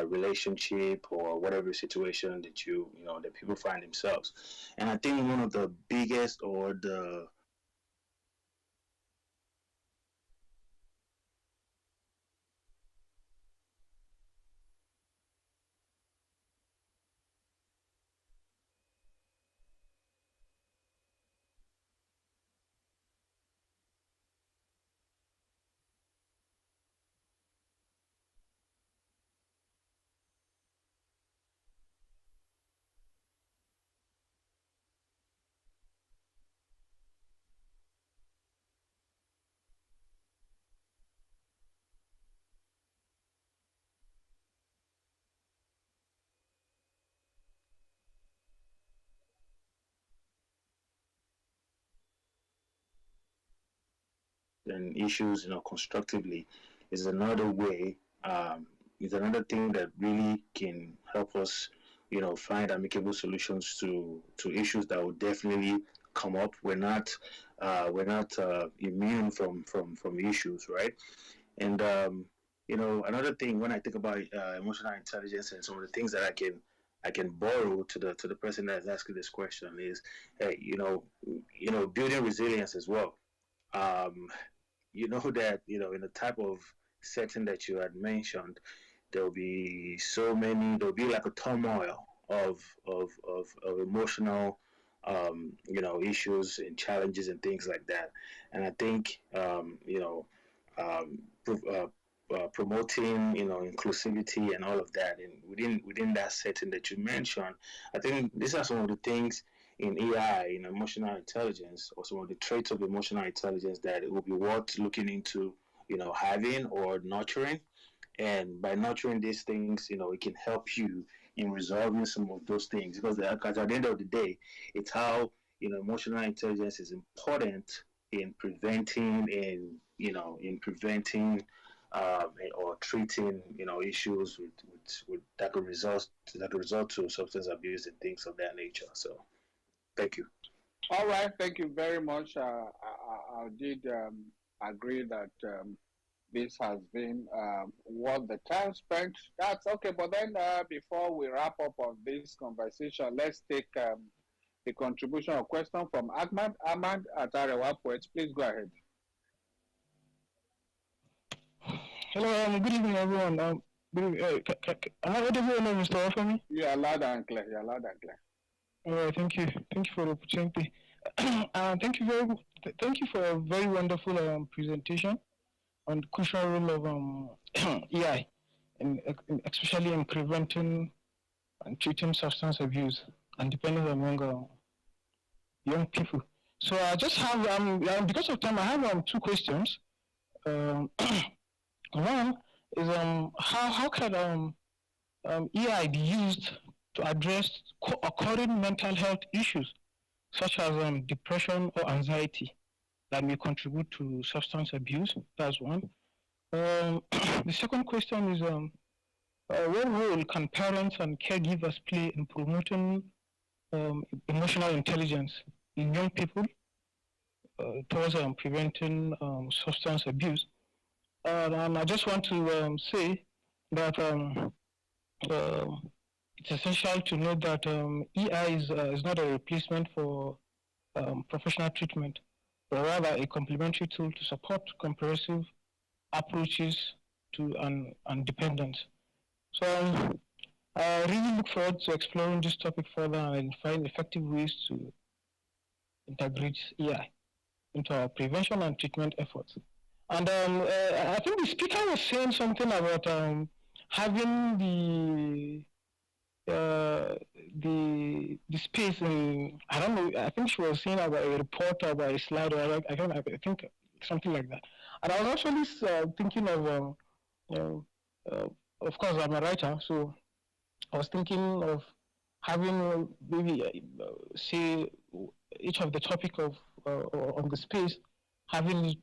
relationship or whatever situation that that people find themselves. And I think one of the biggest or the and issues constructively is another way, is another thing that really can help us find amicable solutions to issues that will definitely come up. We're not immune from issues, right? And another thing when I think about emotional intelligence and some of the things that I can borrow to the person that is asking this question is, hey, building resilience as well. um, you know that in the type of setting that you had mentioned, there'll be like a turmoil of emotional issues and challenges and things like that. And I think um, promoting inclusivity and all of that, and within that setting that you mentioned, I think these are some of the things in AI, in emotional intelligence, or some of the traits of emotional intelligence that it will be worth looking into having or nurturing. And by nurturing these things, it can help you in resolving some of those things, because at the end of the day, it's how emotional intelligence is important in preventing or treating issues with that could result to substance abuse and things of that nature. So thank you. All right, thank you very much. I did agree that this has been worth the time spent. That's okay. But then, before we wrap up on this conversation, let's take the contribution or question from Ahmad. Ahmad at Arewa Poets. Please go ahead. Hello, good evening, everyone. Am I audible now, Mr. Ofemi? You are loud and clear. You are loud and clear. All right, thank you. Thank you for the opportunity. Thank you for a very wonderful presentation on the crucial role of AI, especially in preventing and treating substance abuse and dependence among young people. So I just have, because of time, I have two questions. One is how can AI be used to address occurring mental health issues such as depression or anxiety that may contribute to substance abuse? That's one. The second question is what role can parents and caregivers play in promoting emotional intelligence in young people towards preventing substance abuse? And I just want to say that it's essential to note that EI is not a replacement for professional treatment, but rather a complementary tool to support comprehensive approaches to dependence. So I really look forward to exploring this topic further and find effective ways to integrate EI into our prevention and treatment efforts. And I think the speaker was saying something about having the space in, I don't know, I think she was saying about a report or about a slide, or I think something like that. And I was actually thinking of course I'm a writer, so I was thinking of having maybe say each of the topic of on the space, having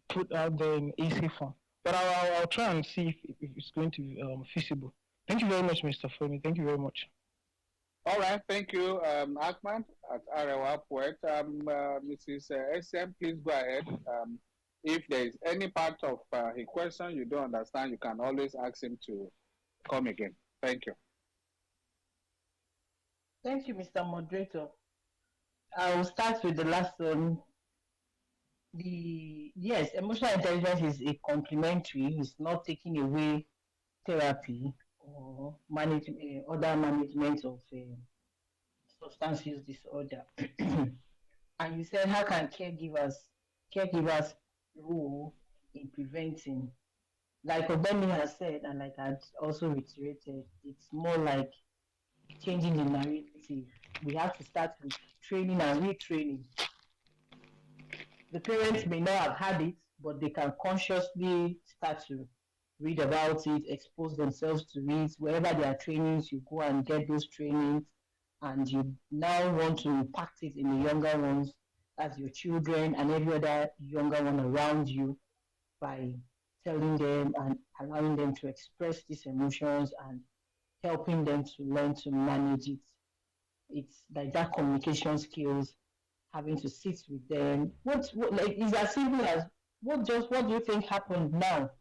put out there in AC form. But I'll try and see if it's going to be feasible. Thank you very much, Mr. Femi. Thank you very much. All right, thank you, Ahmad at Arewa Poet. Mrs. SM, please go ahead. If there is any part of a question you don't understand, you can always ask him to come again. Thank you. Thank you, Mr. Moderator. I will start with the last one. Yes, emotional intelligence is a complementary. It's not taking away therapy or other management of substance use disorder. And you said, how can caregivers role in preventing? Like Obemi has said, and like I also reiterated, it's more like changing the narrative. We have to start with training and retraining. The parents may not have had it, but they can consciously start to read about it, expose themselves to it. Wherever there are trainings, you go and get those trainings, and you now want to impact it in the younger ones, as your children and every other younger one around you, by telling them and allowing them to express these emotions and helping them to learn to manage it. It's like that communication skills, having to sit with them. What like is as simple as what do you think happened now?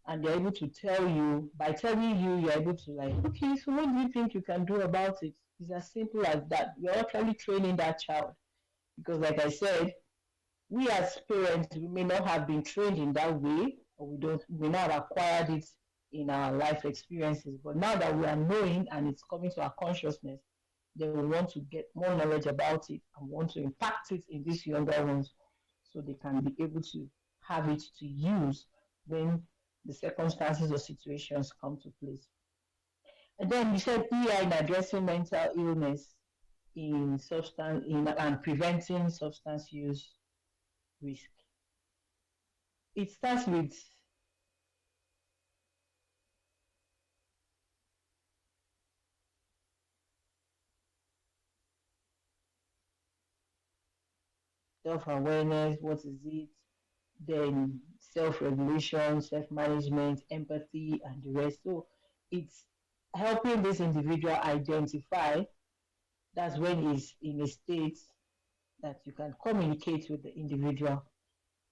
And they're able to tell you, by telling you, you're able to like, okay, so what do you think you can do about it? It's as simple as that. You're actually training that child. Because like I said, we as parents, we may not have been trained in that way, or we not have acquired it in our life experiences. But now that we are knowing and it's coming to our consciousness, then we want to get more knowledge about it and want to impact it in these younger ones so they can be able to have it to use when the circumstances or situations come to place. And then you said EI in addressing mental illness and preventing substance use risk. It starts with self-awareness, what is it? Then self-regulation, self-management, empathy, and the rest. So it's helping this individual identify. That's when he's in a state that you can communicate with the individual.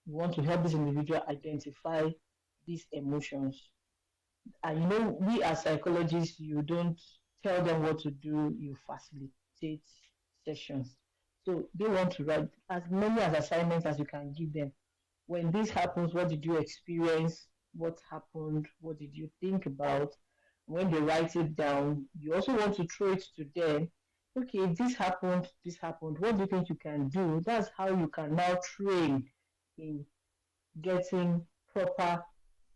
You want to help this individual identify these emotions. And we as psychologists, you don't tell them what to do, you facilitate sessions. So they want to write as many as assignments as you can give them. When this happens, what did you experience? What happened? What did you think about? When they write it down, you also want to throw it to them. Okay, this happened, this happened. What do you think you can do? That's how you can now train in getting proper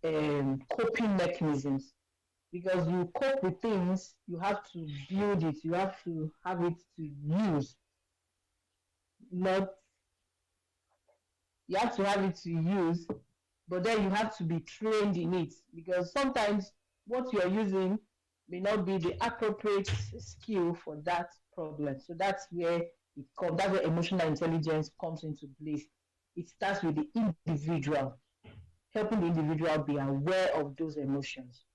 coping mechanisms. Because you cope with things, you have to build it, you have to have it to use, not you have to have it to use, but then you have to be trained in it because sometimes what you're using may not be the appropriate skill for that problem. So that's where that's where emotional intelligence comes into place. It starts with the individual, helping the individual be aware of those emotions.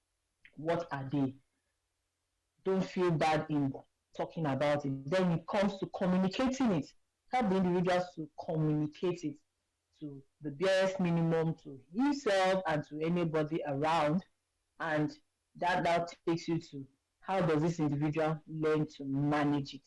What are they? Don't feel bad in talking about it. Then it comes to communicating it. Help the individuals to communicate it to the barest minimum to himself and to anybody around. And that now takes you to how does this individual learn to manage it?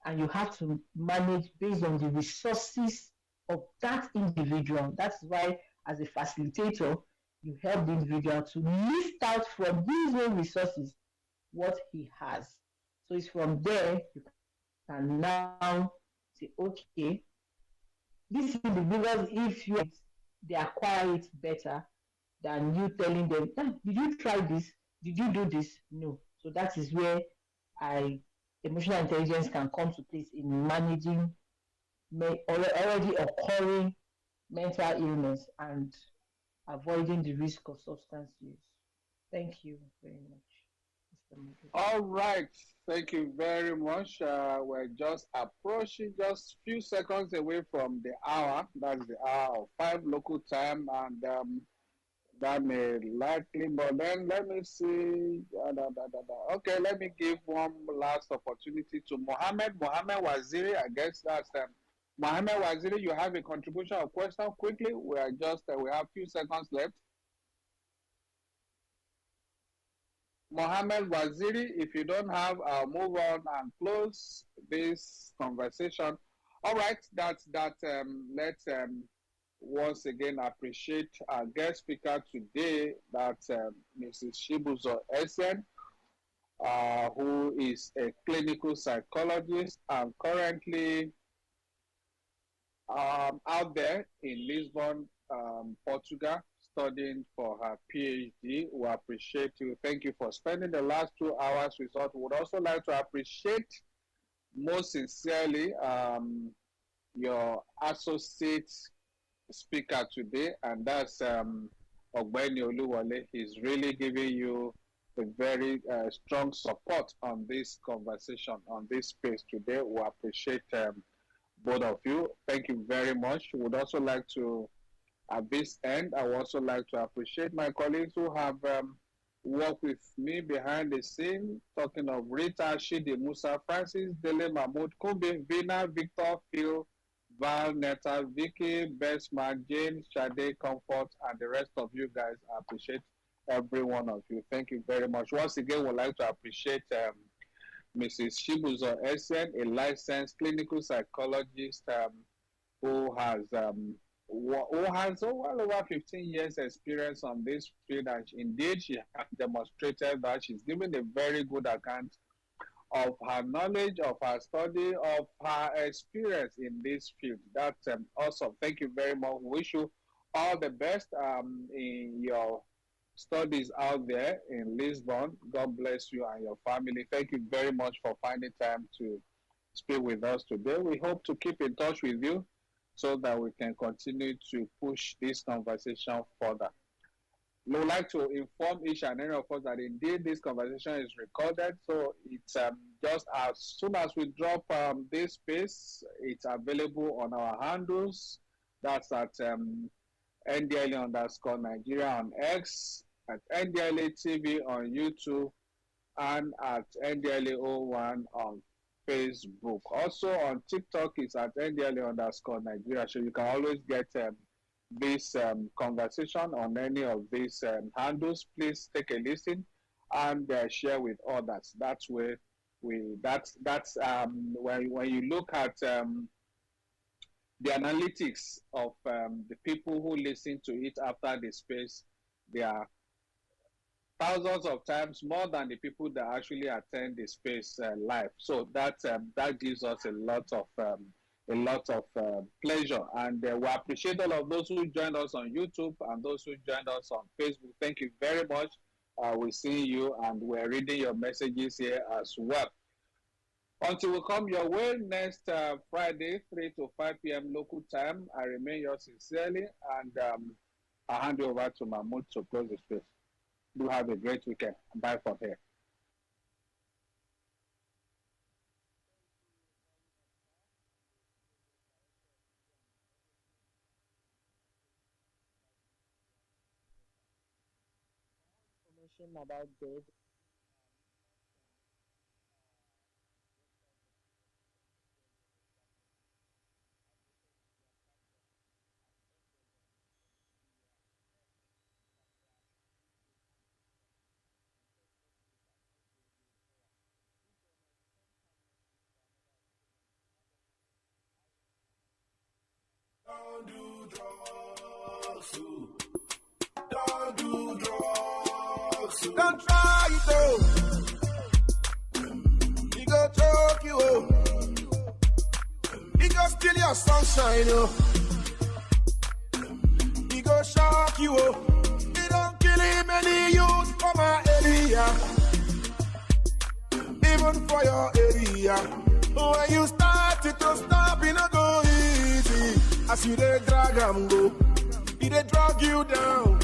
And you have to manage based on the resources of that individual. That's why, as a facilitator, you help the individual to list out from his own resources what he has. So it's from there you can now say, okay, these individuals, if they acquire it better than you telling them, did you try this? Did you do this? No. So that is where I emotional intelligence can come to place in managing already occurring mental illness and avoiding the risk of substance use. Thank you very much, Mr. Moderator. All right. Thank you very much. We're just approaching just few seconds away from the hour. That's the hour of 5 local time, and that may likely. But then let me see. Okay, let me give one last opportunity to Mohammed Waziri. I guess that's Mohammed Waziri. You have a contribution or question quickly. We are just we have few seconds left. Mohammed Waziri, if you don't have, I'll move on and close this conversation. All right, let's once again appreciate our guest speaker today, that's Mrs. Shibuzo Esen, who is a clinical psychologist and currently out there in Lisbon, Portugal, studying for her PhD. We appreciate you. Thank you for spending the last 2 hours with us. We would also like to appreciate most sincerely your associate speaker today, and that's Ogbeni Oluwole. He's really giving you a very strong support on this conversation, on this space today. We appreciate both of you. Thank you very much. We would also like to, at this end, I would also like to appreciate my colleagues who have worked with me behind the scene, talking of Rita, Shidi, Musa, Francis, Dele, Mahmoud, Kumbi, Vina, Victor, Phil, Val, Neta, Vicky, Bestman, Jane, Shade, Comfort, and the rest of you guys. I appreciate every one of you. Thank you very much. Once again, we'd like to appreciate Mrs. Shibuzo Esen, a licensed clinical psychologist who has well over 15 years experience on this field, and indeed she has demonstrated that she's given a very good account of her knowledge, of her study, of her experience in this field. That's awesome. Thank you very much. We wish you all the best in your studies out there in Lisbon. God bless you and your family. Thank you very much for finding time to speak with us today. We hope to keep in touch with you so that we can continue to push this conversation further. We would like to inform each and every of us that indeed this conversation is recorded. So it's just as soon as we drop this space, it's available on our handles. That's at NDLA underscore Nigeria on X, at NDLA TV on YouTube, and at NDLA01 on Facebook. Also on TikTok, it's at NDLA underscore Nigeria. So you can always get this conversation on any of these handles. Please take a listen and share with others. That's where that's when you look at the analytics of the people who listen to it after the space, they are thousands of times more than the people that actually attend the space live. So that gives us a lot of pleasure, and we appreciate all of those who joined us on YouTube and those who joined us on Facebook. Thank you very much. We see you, and we're reading your messages here as well. Until we come your way next Friday, 3 to 5 p.m. local time, I remain yours sincerely, and I'll hand you over to Mahmoud to close the space. Do have a great weekend. Bye from here. Information about this. Don't do drugs, ooh. Don't do drugs, ooh. Don't try it though. He go choke you, oh. He go steal your sunshine, oh. He go shock you, oh. He don't kill him any youth for my area. Even for your area. When you start it to stop, it no go easy. As you dey drag am go, he dey drag you down.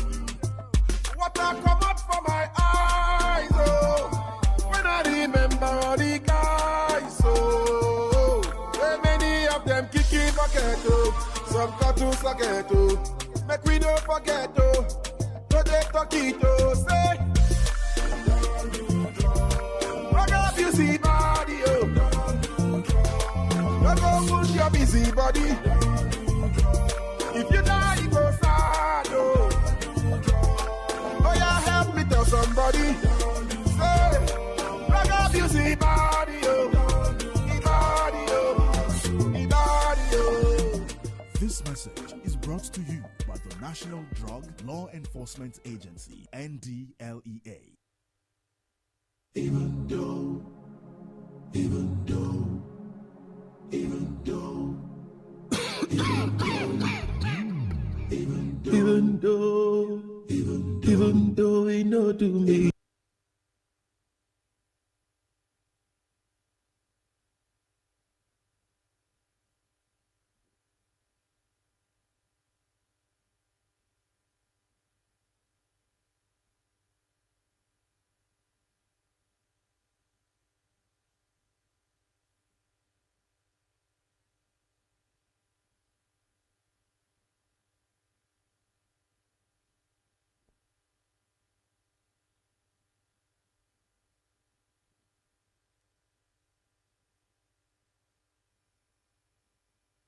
Water come out from my eyes, oh. When I remember all the guys, oh. Way many of them kicking bucket, oh. Some cut to socket, oh. Make we don't forget, oh. No dey talk it, oh. Say, don't do drugs. Rock up you see body, oh. Don't do drugs. Don't go push your busy body. If you die, you go sad, oh. Oh yeah, help me tell somebody. Say, rock up you see body, oh. Body, oh. Body, oh. This message is brought to you by the National Drug Law Enforcement Agency, NDLEA. Even though, even though, even though, even though, even though, even though, it no do me.